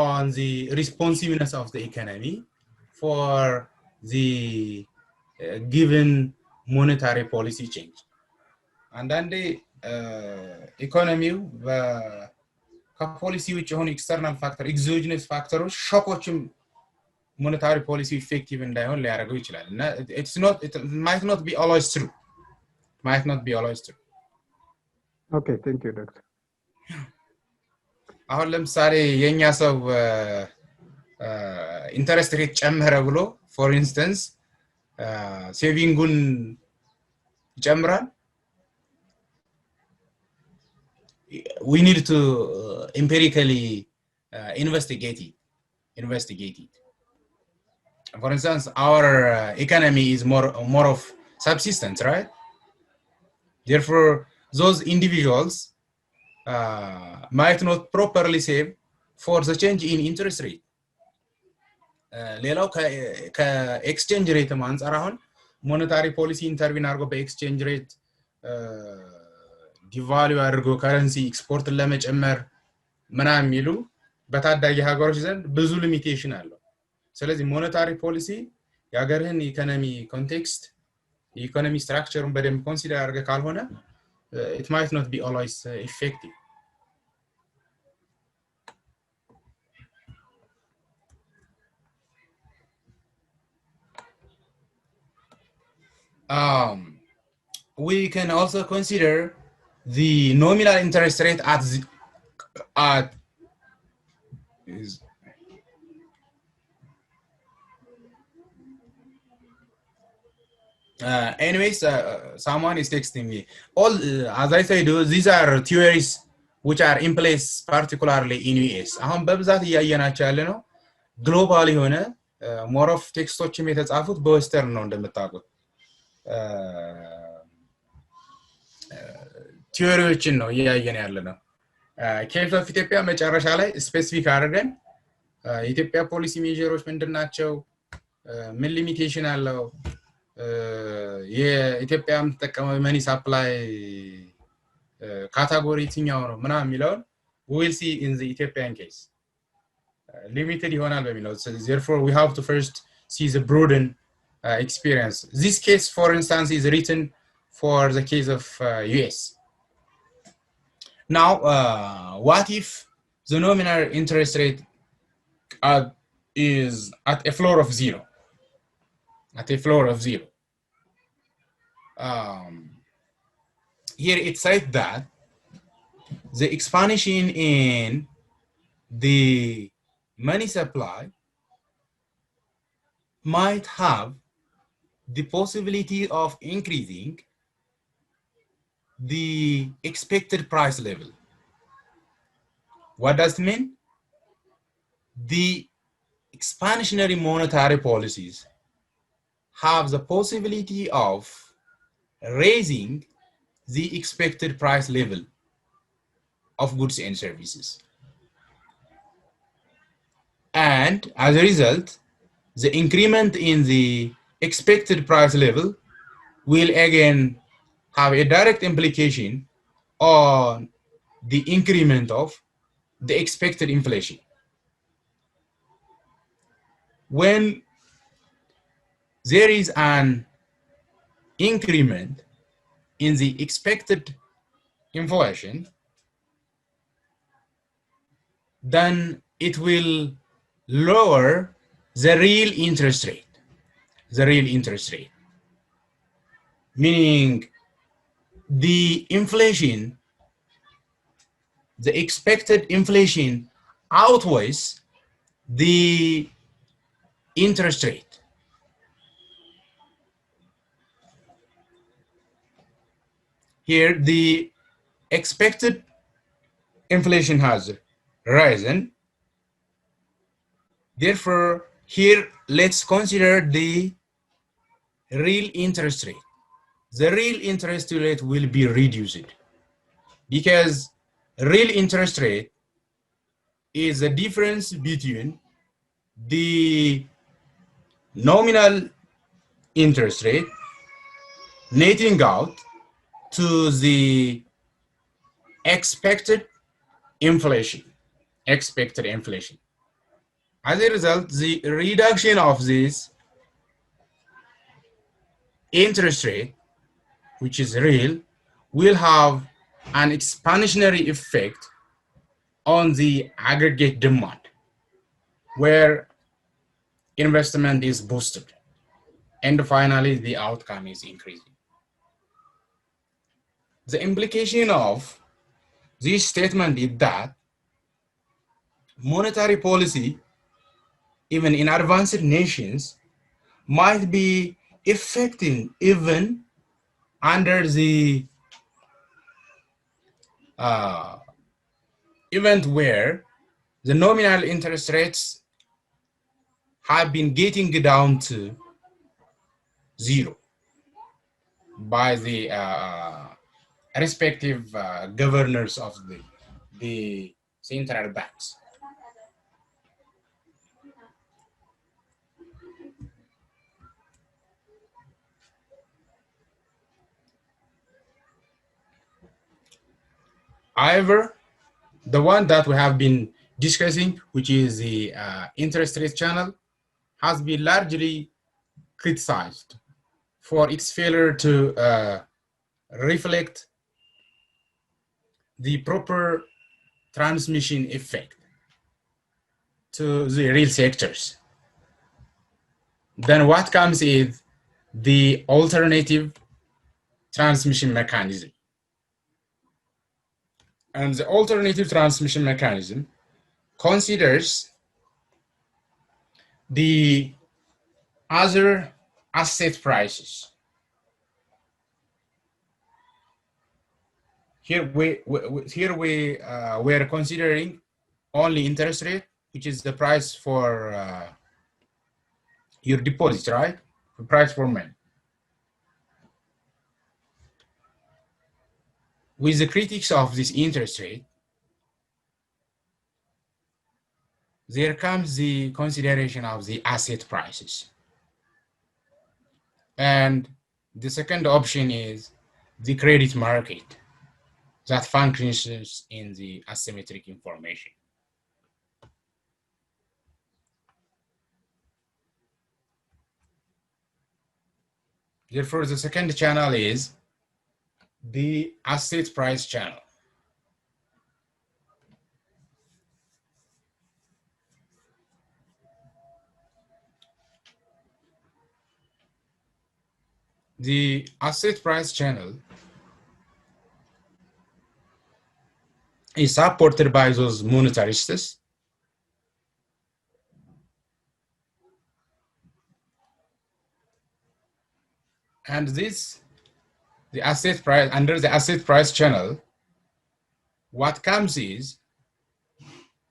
on the responsiveness of the economy for the given monetary policy change. And then the economy ከፖሊሲ ውጭ የሆኑ external factor exogenous factors ሾኮችም monetary policy effective እንዳይሆን ሊያደርገው ይችላል እና it might not be always true. Okay, thank you doctor. አሁን ለምሳሌ የኛ ሰው ኢንተረስት ሬት ጨመረ ብሎ for instance saving-ን ይጨምራል we need to empirically investigate it. For instance, our economy is more of subsistence, right? Therefore, those individuals might not properly save for the change in interest rate. ሌላው ከኤክስቼንጅ ሬት አንፃር አሁን ሞኔታሪ ፖሊሲ ኢንተርቪን አድርጎ በኤክስቼንጅ ሬት ዲቫልዩ አድርጎ ከረንሲ ኤክስፖርትን ለመጨመር ምናምን የሚሉ በታዳጊ ሀገሮች ዘንድ ብዙ ሊሚቴሽን አለው ስለዚህ ሞኔታሪ ፖሊሲ የሀገርህን ኢኮኖሚ ኮንቴክስት ኢኮኖሚ ስትራክቸሩን በደንብ ኮንሲደር አድርገ ካልሆነ it might not be always effective. We can also consider the nominal interest rate anyways someone is texting me all as I said these are theories which are in place particularly in US አሁን በብዛት ያያያናቸው ያለ ነው ግሎባል የሆነ more of ቴክስቶችም የተጻፉት በዌስተርን ነው እንደምታውቁት ቲዮሪዎችን ነው ያያየን ያለ ነው ኬስ ኦፍ ኢትዮጵያ መጨረሻ ላይ ስፔሲፊክ አድርገን ኢትዮጵያ ፖሊሲ ሜጀሮች ምንድናቸው ምን ሊሚቴሽን አለው የኢትዮጵያ የምትጠቀመው መኒ ሰፕላይ ካታጎሪ የትኛው ነው ምናምን የሚለው we will see in the Ethiopian case limited ይሆናል በሚለው so therefore we have to first see the broaden experience. This case, for instance, is written for the case of US. Now, what if the nominal interest rate is at a floor of 0? At a floor of 0. Here it said that the expansion in the money supply might have the possibility of increasing the expected price level. What does it mean? The expansionary monetary policies have the possibility of raising the expected price level of goods and services. And as a result, the increment in the expected price level will again have a direct implication on the increment of the expected inflation. When there is an increment in the expected inflation, then it will lower the real interest rate. The real interest rate. Meaning the inflation, the expected inflation outweighs the interest rate. Here, the expected inflation has risen. Therefore, here, let's consider the real interest rate. The real interest rate will be reduced because real interest rate is the difference between the nominal interest rate netting out to the expected inflation. As a result, the reduction of this interest rate, which is real, will have an expansionary effect on the aggregate demand, where investment is boosted. And finally, the outcome is increasing. The implication of this statement is that monetary policy, even in advanced nations, might be effective even under the event where the nominal interest rates have been getting down to 0 by the respective governors of the central banks. However, the one that we have been discussing, which is the interest rate channel, has been largely criticized for its failure to reflect the proper transmission effect to the real sectors. Then what comes is the alternative transmission mechanism. And the alternative transmission mechanism considers the other asset prices. Here we are considering only interest rate, which is the price for your deposit, right? The price for money. With the critics of this interest rate, there comes the consideration of the asset prices. And the second option is the credit market that functions in the asymmetric information. Therefore, the second channel is the asset price channel. The asset price channel is supported by those monetarists. And this, the asset price, under the asset price channel, what comes is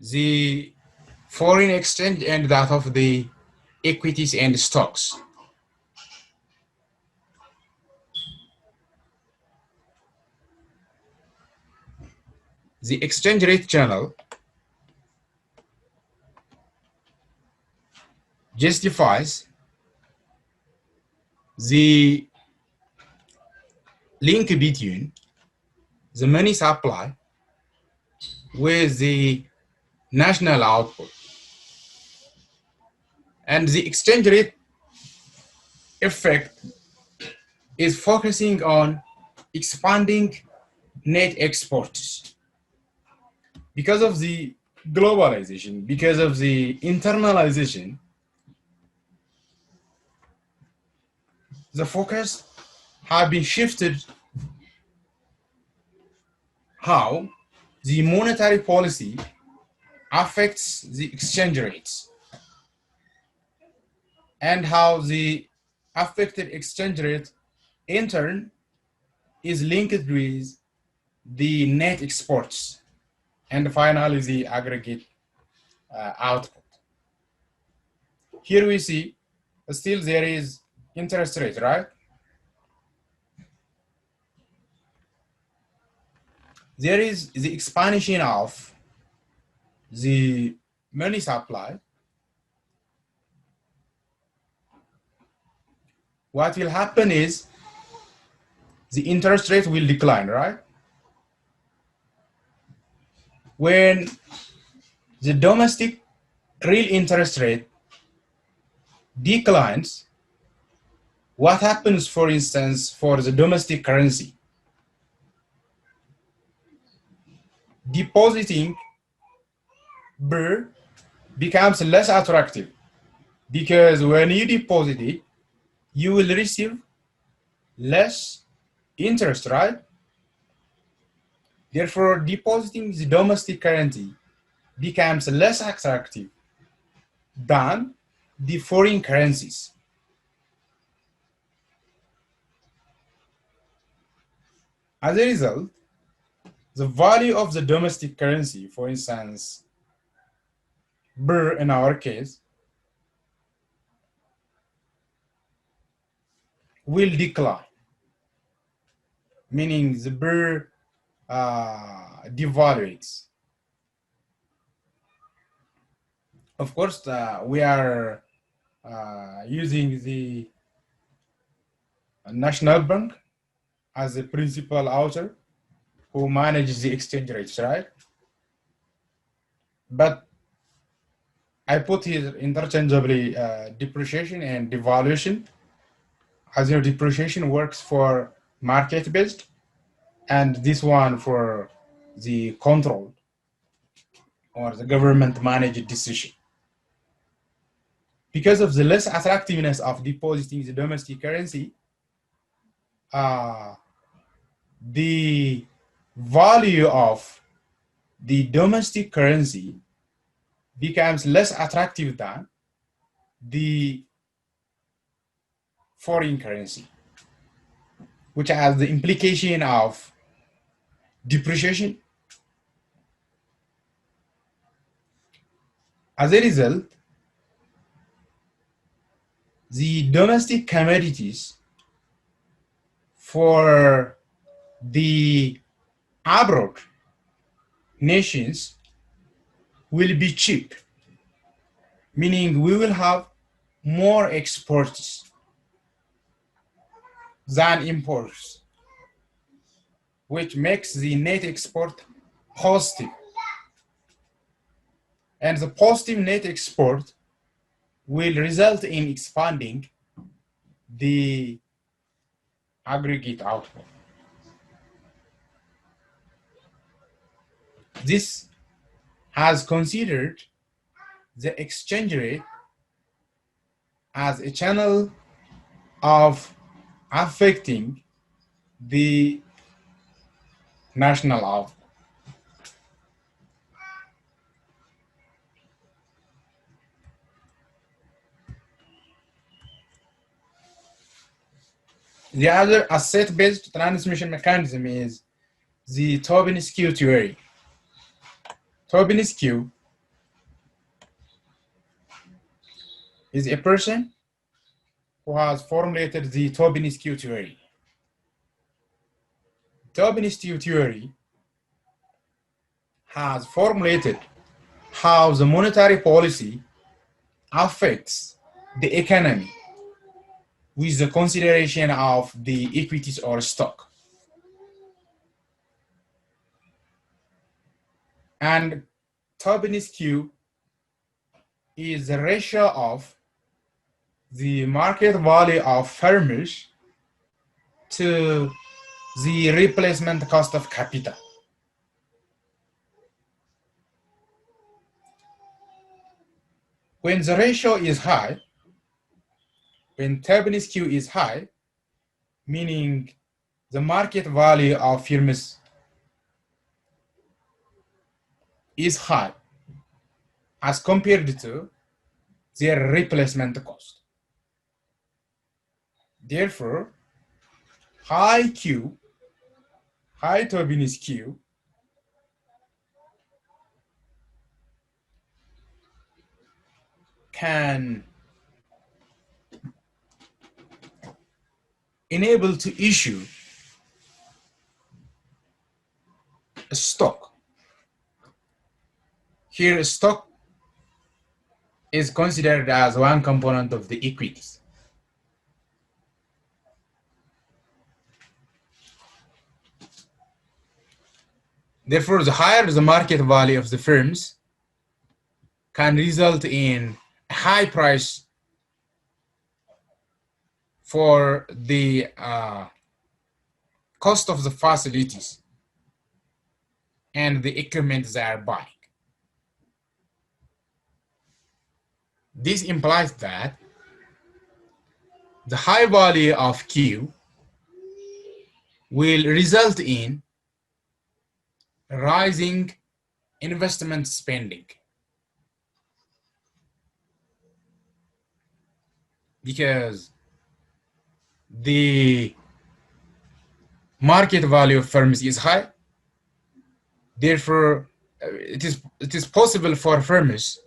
the foreign exchange and that of the equities and stocks. The exchange rate channel justifies the link between the money supply with the national output. And the exchange rate effect is focusing on expanding net exports. Because of the globalization, because of the internalization, the focus has been shifted how the monetary policy affects the exchange rates and how the affected exchange rate in turn is linked with the net exports and finally the aggregate output. Here we see still there is interest rate, right? There is the expansion of the money supply. What will happen is the interest rate will decline, right? When the domestic real interest rate declines, what happens, for instance, for the domestic currency? Depositing birr becomes less attractive because when you deposit it, you will receive less interest, right? Therefore, depositing the domestic currency becomes less attractive than the foreign currencies. As a result, the value of the domestic currency, for instance, birr in our case, will decline, meaning the birr devaluates. Of course, we are using the National Bank as the principal author who manages the exchange rates, right? But I put here interchangeably depreciation and devaluation. As you know, depreciation works for market-based, and this one for the control or the government-managed decision. Because of the less attractiveness of depositing the domestic currency, the value of the domestic currency becomes less attractive than the foreign currency, which has the implication of depreciation. As a result, the domestic commodities for the abroad nations will be cheap, meaning we will have more exports than imports, which makes the net export positive. And the positive net export will result in expanding the aggregate output. This has considered the exchange rate as a channel of affecting the national output. The other asset-based transmission mechanism is the Tobin-Skew theory. Tobin-Skew is a person who has formulated the Tobin-Skew theory. Tobin-Skew theory has formulated how the monetary policy affects the economy with the consideration of the equities or stock. And Tobin-Skew is the ratio of the market value of firms to the replacement cost of capital. When the ratio is high, when Tobin-Skew is high, meaning the market value of firms is high as compared to their replacement cost. Therefore, high Tobin-Skew can enable to issue a stock. Here, a stock is considered as one component of the equities. Therefore, the higher the market value of the firms can result in a high price for the cost of the facilities and the equipment they are buying. This implies that the high value of Q will result in rising investment spending, because the market value of firms is high. Therefore, it is possible for firms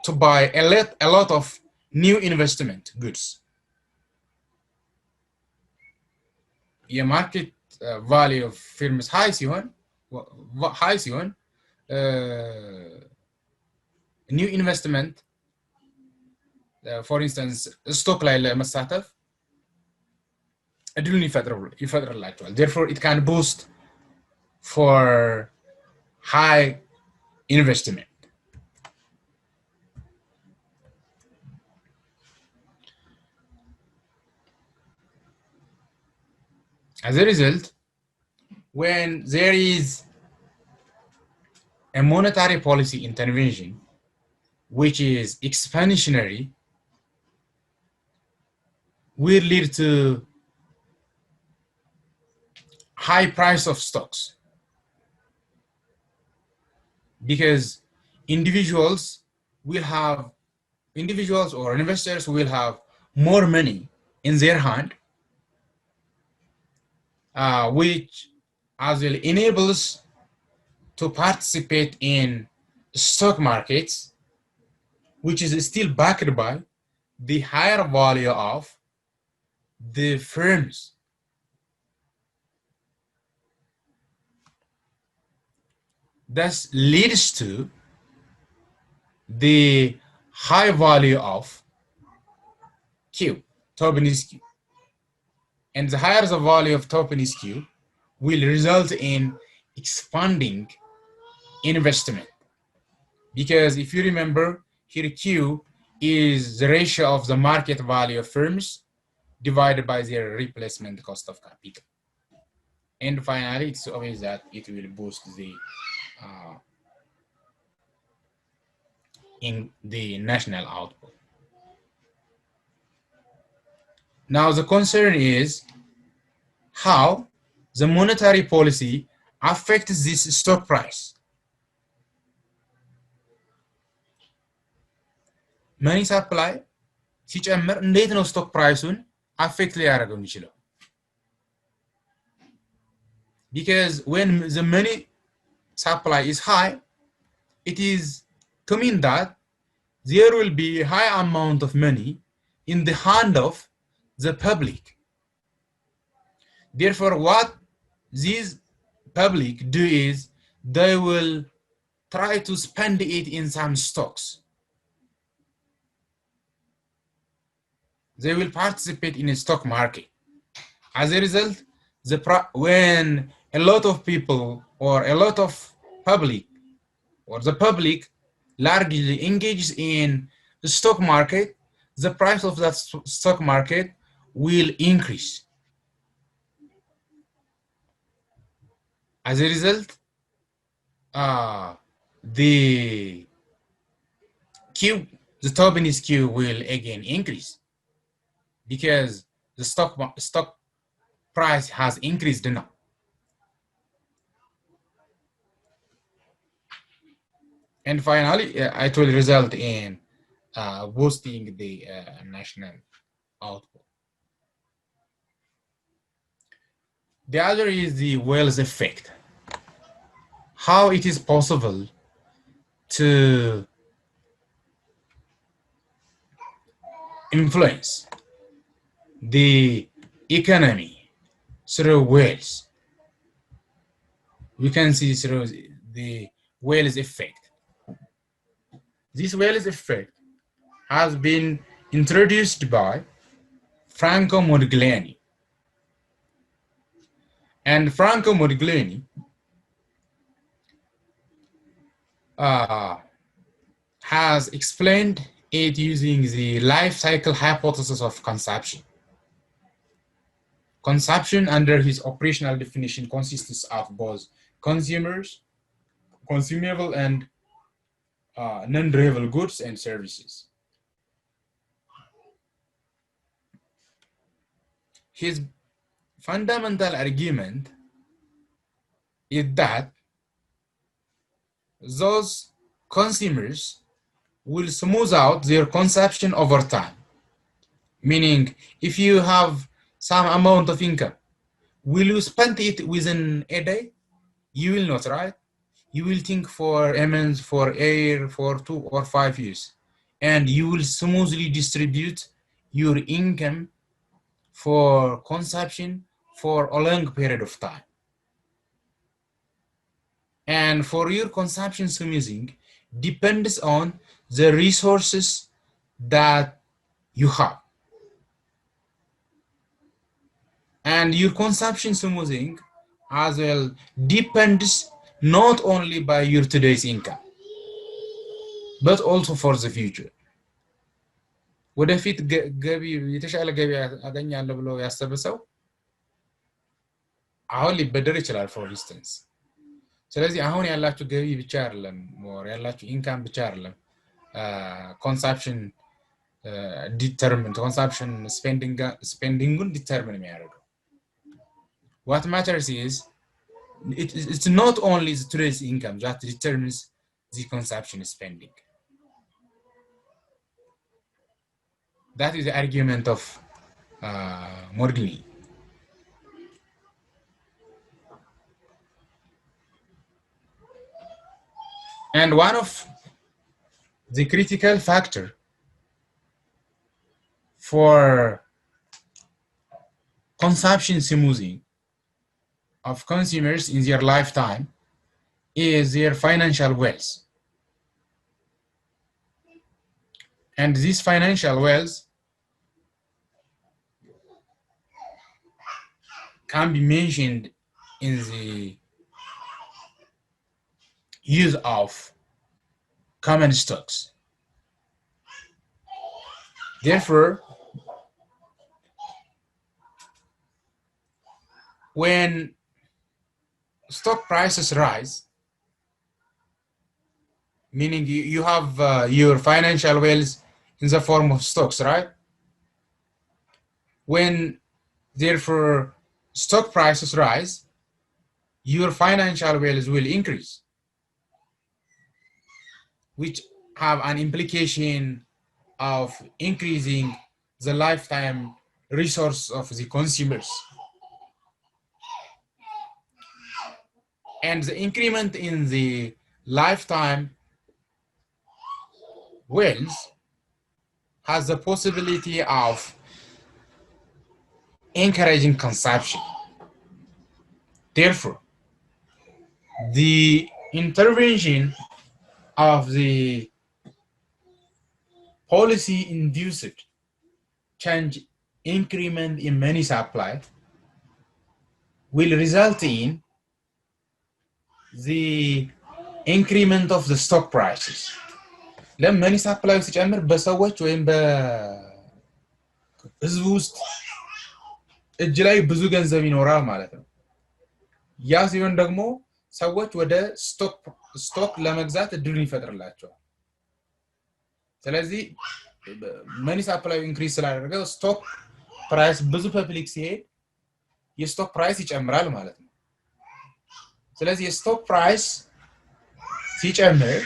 to buy a lot of new investment goods. The market value of firms high ሲሆን new investment, for instance stock ላይ ለመሳተፍ እድሉን ይፈጥርላቸዋል. Therefore, it can boost for high investment. As a result, when there is a monetary policy intervention which is expansionary, will lead to high price of stocks, because individuals or investors will have more money in their hand, which as well enables to participate in stock markets, which is still backed by the higher value of the firms. This leads to the high value of Q, Tobin-Skew. And the higher the value of Tobin-Skew will result in expanding investment. Because if you remember, here Q is the ratio of the market value of firms divided by their replacement cost of capital. And finally, it's obvious that it will boost the national output. Now the concern is how the monetary policy affects this stock price. Money supply ሲጨምር እንዴት ነው ስቶክ ፕራይሱን አፌክት ሊያደርገው የሚችለው? Because when the money supply is high, it is to mean that there will be a high amount of money in the hand of the public. Therefore, what these public do is they will try to spend it in some stocks. They will participate in a stock market. As a result, when a lot of people or a lot of public or the public largely engages in the stock market, the price of that stock market will increase. As a result, the Tobin's Q will again increase because the stock price has increased now. And finally, it will result in boosting the national output. The other is the wealth effect. How it is possible to influence the economy through wealth. We can see through the wealth effect. This wealth effect has been introduced by Franco Modigliani. And Franco Modigliani has explained it using the life cycle hypothesis of consumption. Consumption, under his operational definition, consists of both consumable and non-durable goods and services. His fundamental argument is that those consumers will smooth out their consumption over time. Meaning, if you have some amount of income, will you spend it within a day? You will not, right? You will think for a month, for a year, for 2 or 5 years, and you will smoothly distribute your income for consumption for a long period of time. And for your consumption smoothing depends on the resources that you have. And your consumption smoothing as well depends not only by your today's income, but also for the future. ወደፊት ገቢ የተሻለ ገቢ አገኛለሁ ብሎ ያሰበ ሰው አሁን ሊበደር ይችላል for instance። ስለዚህ አሁን ያላችሁ ገቢ ብቻ አይደለም ሞር ያላችሁ ኢንካም ብቻ አይደለም ኮንሰምፕሽን consumption spending determine የሚያደርገው. What matters is it's not only today's income that determines the consumption spending. That is the argument of Modigliani. And one of the critical factor for consumption smoothing of consumers in their lifetime is their financial wealth. And this financial wealth can be mentioned in the use of common stocks. Therefore, when stock prices rise, meaning you have your financial wealth in the form of stocks, right? When therefore stock prices rise, your financial wealth will increase, which have an implication of increasing the lifetime resource of the consumers. And the increment in the lifetime wealth has the possibility of encouraging consumption. Therefore, the intervention of the policy-induced change increment in money supply will result in the increment of the stock prices. ለምን money supply ሲጨምር በሰዎች ወይም በህዝብ ውስጥ እጅ ላይ ብዙ ገንዘብ ይኖራል ማለት ነው። ያ ሲሆን ደግሞ ሰዎች ወደ ስቶክ ለመግዛት እድሉን ይፈጥርላቸዋል። ስለዚህ money supply increase ስላደረገ ስቶክ ፕራይስ ብዙ ፐብሊክ ሲሄድ የስቶክ ፕራይስ ይጨምራል ማለት ነው። ስለዚህ የስቶክ ፕራይስ ሲጨምር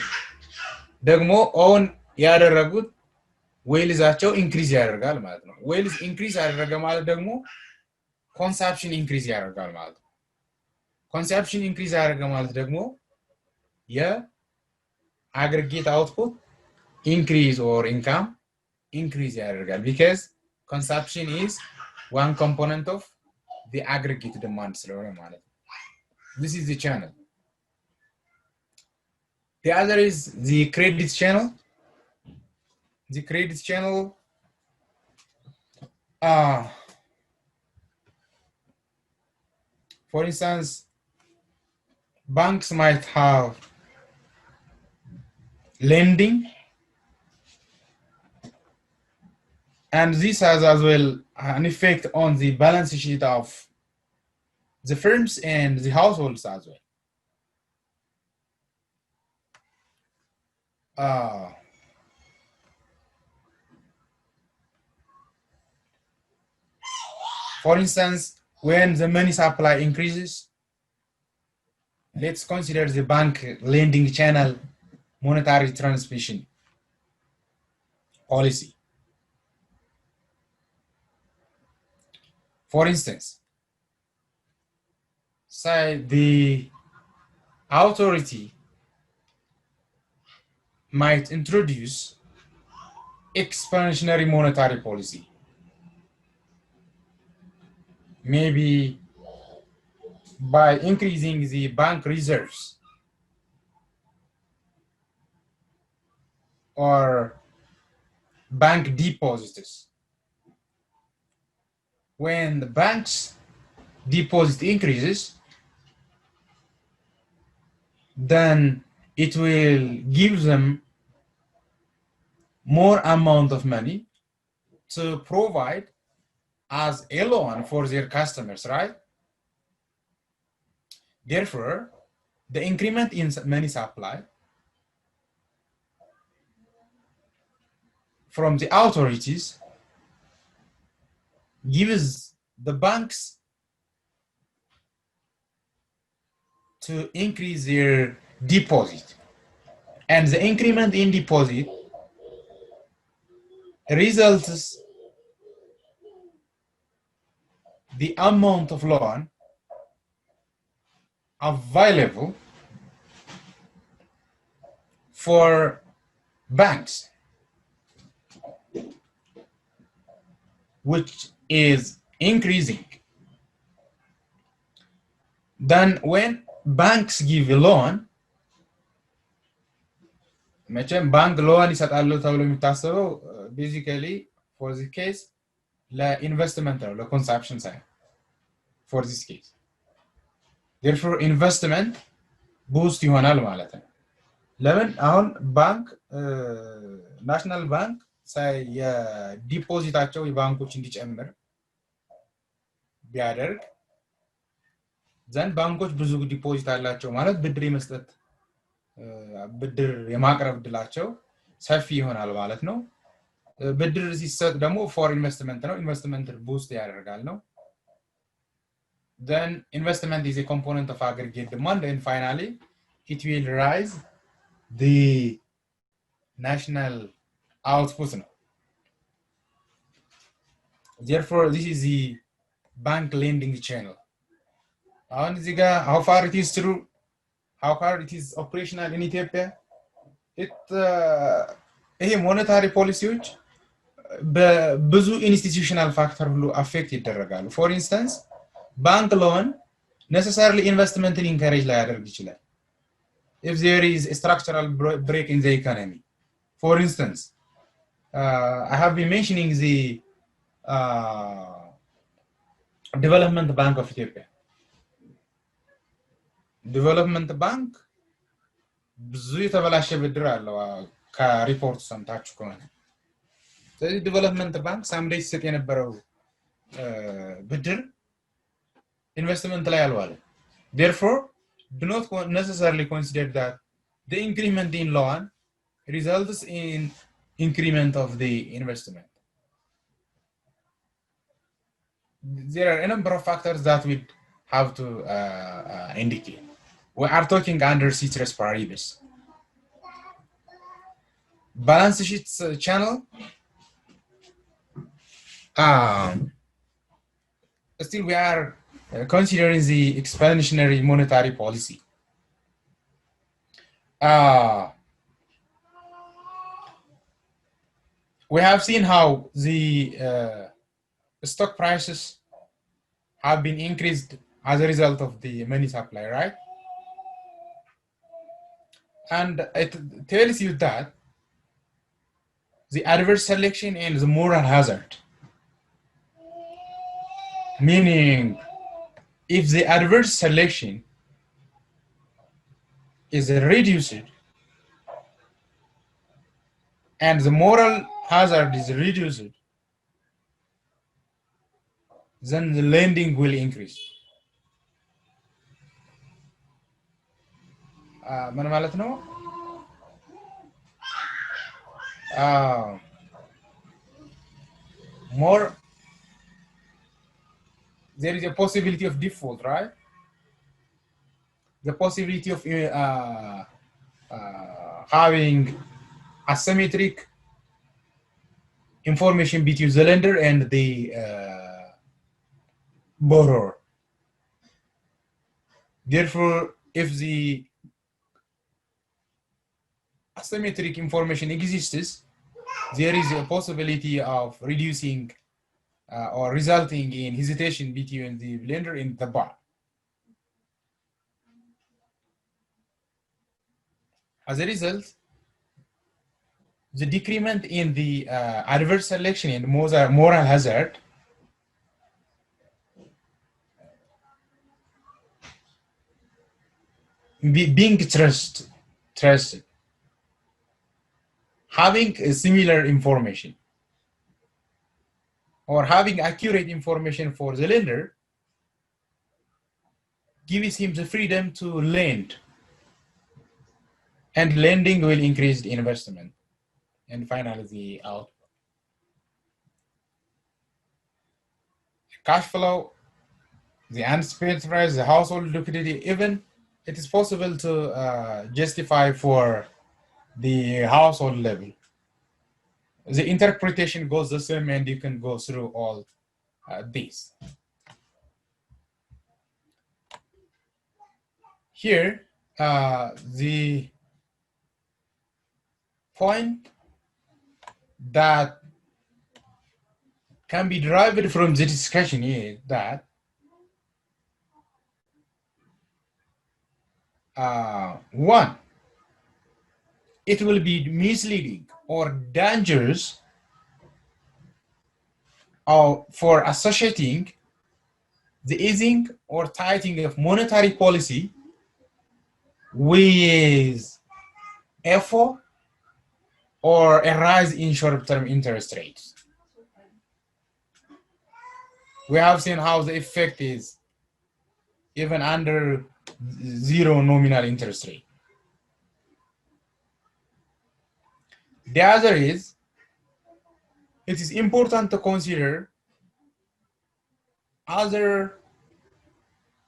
ደግሞ ኦን ያደረጉት ዌልዛቸው ኢንክሪዝ ያደርጋል ማለት ነው። ዌልዝ ኢንክሪዝ ያደረገ ማለት ደግሞ ኮንሰምፕሽን ኢንክሪዝ ያደርጋል ማለት ነው። ኮንሰምፕሽን ኢንክሪዝ ያደረገ ማለት ደግሞ የአግሪጌት አውትፑት increase or income increase ያደርጋል because consumption is one component of the aggregate demand ስለሆነ ማለት ነው። This is the channel. The other is the credit channel. The credit channel for instance, banks might have lending, and this has as well an effect on the balance sheet of the firms and the households as well. For instance, when the money supply increases, let's consider the bank lending channel monetary transmission policy. For instance, say the authority might introduce expansionary monetary policy. Maybe by increasing the bank reserves or bank deposits. When the bank's deposit increases, then it will give them more amount of money to provide as a loan for their customers, right? Therefore, the increment in money supply from the authorities gives the banks to increase their deposit, and the increment in deposit results the amount of loan available for banks, which is increasing. Then when banks give a loan, መቼም ባንክ ሎን ይሰጣሉ ተብሎ የሚታሰበው basically for this case ለኢንቨስትመንት ነው፣ ለኮንሰምፕሽን ሳይሆን for this case. Therefore investment boost ይሆናል ማለት ነው። ለምን አሁን ባንክ ናሽናል ባንክ ሳይ የዲፖዚታቸው የባንኮች እንዲጨምር ቢያደርግ ዘንድ ባንኮች ብዙ ዲፖዚት አላቸው ማለት ብድር የመስጠት ብድር የማቅረብ እድላቸው ሰፊ ይሆናል ማለት ነው። ብድር ሲሰጥ ደግሞ ፎር ኢንቨስትመንት ነው። ኢንቨስትመንት ቡስት ያደርጋል ነው። Then investment is a component of aggregate demand, and finally it will rise the national output now. Therefore, this is the bank lending channel. How far it is true, how far it is operational in Ethiopia? ይሄ ሞኔታሪ ፖሊሲዎች በብዙ ኢንስቲትዩሽናል ፋክተር ሁሉ አፌክት ይደረጋሉ። ፎር ኢንስታንስ ባንክ ሎን necessarily ኢንቨስትመንትን ኢንካሬጅ ላያደርግ ይችላል if there is a structural break in the economy. For instance, I have been mentioning the Development Bank of Ethiopia. Development Bank ብዙ የተበላሸ ብድር አለው ከሪፖርት ሰምታችሁ ከሆነ። ስለዚህ ዲቨሎፕመንት ባንክ ሳምዴይ ሲሰጥ የነበረው ብድር ኢንቨስትመንት ላይ አልዋለ። Therefore, do not necessarily consider that the increment in loan results in increment of the investment. There are a number of factors that we have to indicate. We are talking under ceteris paribus. Balance sheet channel. Still, we are considering the expansionary monetary policy. We have seen how the stock prices have been increased as a result of the money supply, right? And it tells you that the adverse selection and the moral hazard. Meaning, if the adverse selection is reduced and the moral hazard is reduced, then the lending will increase. ምን ማለት ነው? More, there is a possibility of default, right? The possibility of having asymmetric information between the lender and the borrower. Therefore, if the asymmetric information exists, there is a possibility of reducing or resulting in hesitation between the lender and the borrower. As a result, the decrement in the adverse selection and moral hazard being trusted, having a similar information or having accurate information for the lender gives him the freedom to lend, and lending will increase the investment and finally the output. Cash flow, the unspent price, the household liquidity, even it is possible to justify for the household level. The interpretation goes the same, and you can go through all these. Here, the point that can be derived from the discussion is that one, it will be misleading or dangerous for associating the easing or tightening of monetary policy with effort or a rise in short-term interest rates. We have seen how the effect is even under zero nominal interest rate. The other is, it is important to consider other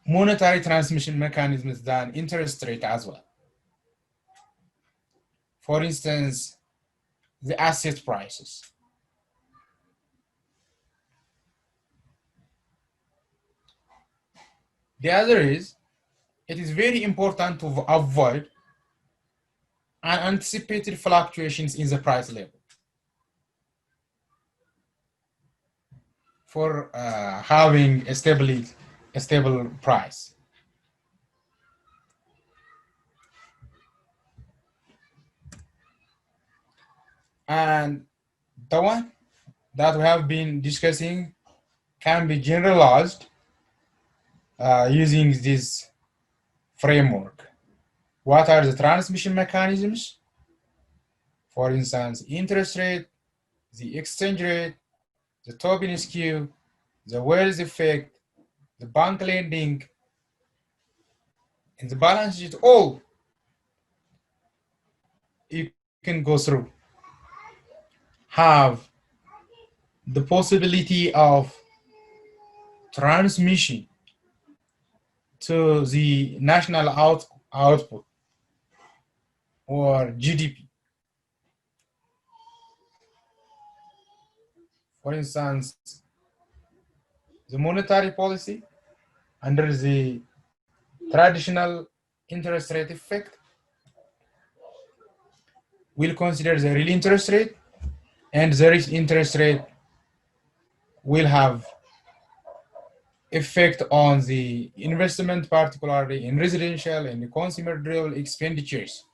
monetary transmission mechanisms than interest rate as well. For instance, the asset prices. The other is, it is very important to avoid unanticipated fluctuations in the price level for having a stable price. And the one that we have been discussing can be generalized using this framework. What are the transmission mechanisms? For instance, interest rate, the exchange rate, the Tobin skew, the Wells effect, the bank lending, and the balance sheet, all you can go through have the possibility of transmission to the national output or GDP. For instance, the monetary policy under the traditional interest rate effect will consider the real interest rate, and the real interest rate will have effect on the investment, particularly in residential and consumer durable expenditures,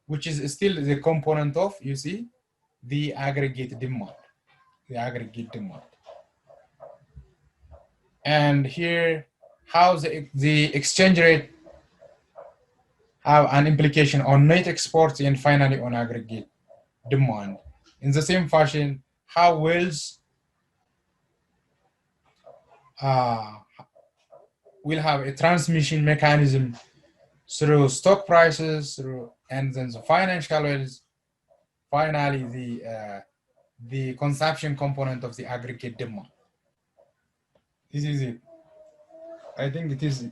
which is still the component of, you see, the aggregate demand. And here, how the exchange rate have an implication on net exports and finally on aggregate demand. In the same fashion, how Wells will have a transmission mechanism through stock prices, and then the financial wells, finally the consumption component of the aggregate demand. This is it. I think it is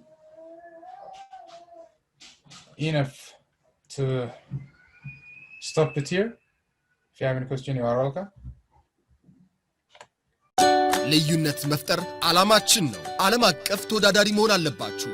enough to stop it here. If you have any question, you are welcome. ልዩነት መፍጠር ዓላማችን ነው። ዓለም አቀፍ ተወዳዳሪ መሆን አለባችሁ።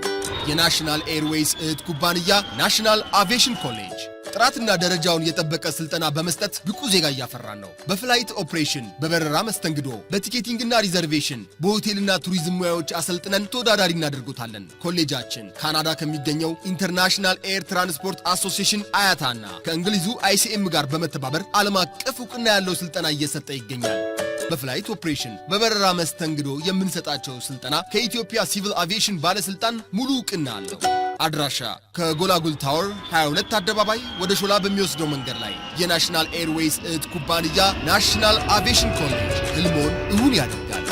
የናሽናል ኤርዌይስ እህት ኩባንያ ናሽናል አቪዬሽን ኮሌጅ ጥራትና ደረጃውን የጠበቀ ስልጠና በመስጠት ብቁ ዜጋ እያፈራን ነው። በፍላይት ኦፕሬሽን፣ በበረራ መስተንግዶ፣ በቲኬቲንግና ሪዘርቬሽን፣ በሆቴልና ቱሪዝም ሙያዎች አሰልጥነን ተወዳዳሪ እናደርጉታለን። ኮሌጃችን ካናዳ ከሚገኘው ኢንተርናሽናል ኤር ትራንስፖርት አሶሲዬሽን አያታና ከእንግሊዙ ICM ጋር በመተባበር ዓለም አቀፍ ዕውቅና ያለው ስልጠና እየሰጠ ይገኛል። በፍላይት ኦፕሬሽን፣ በበረራ መስተንግዶ የምንሰጣቸው ስልጠና ከኢትዮጵያ ሲቪል አቪዬሽን ባለስልጣን ሙሉ ዕውቅና አለው። አድራሻ ከጎላጉል ታወር 22 አደባባይ ወደ ሾላ በሚወስደው መንገድ ላይ የናሽናል ኤርዌይስ እህት ኩባንያ ናሽናል አቪዬሽን ኮሌጅ ህልሞን እውን ያደርጋል።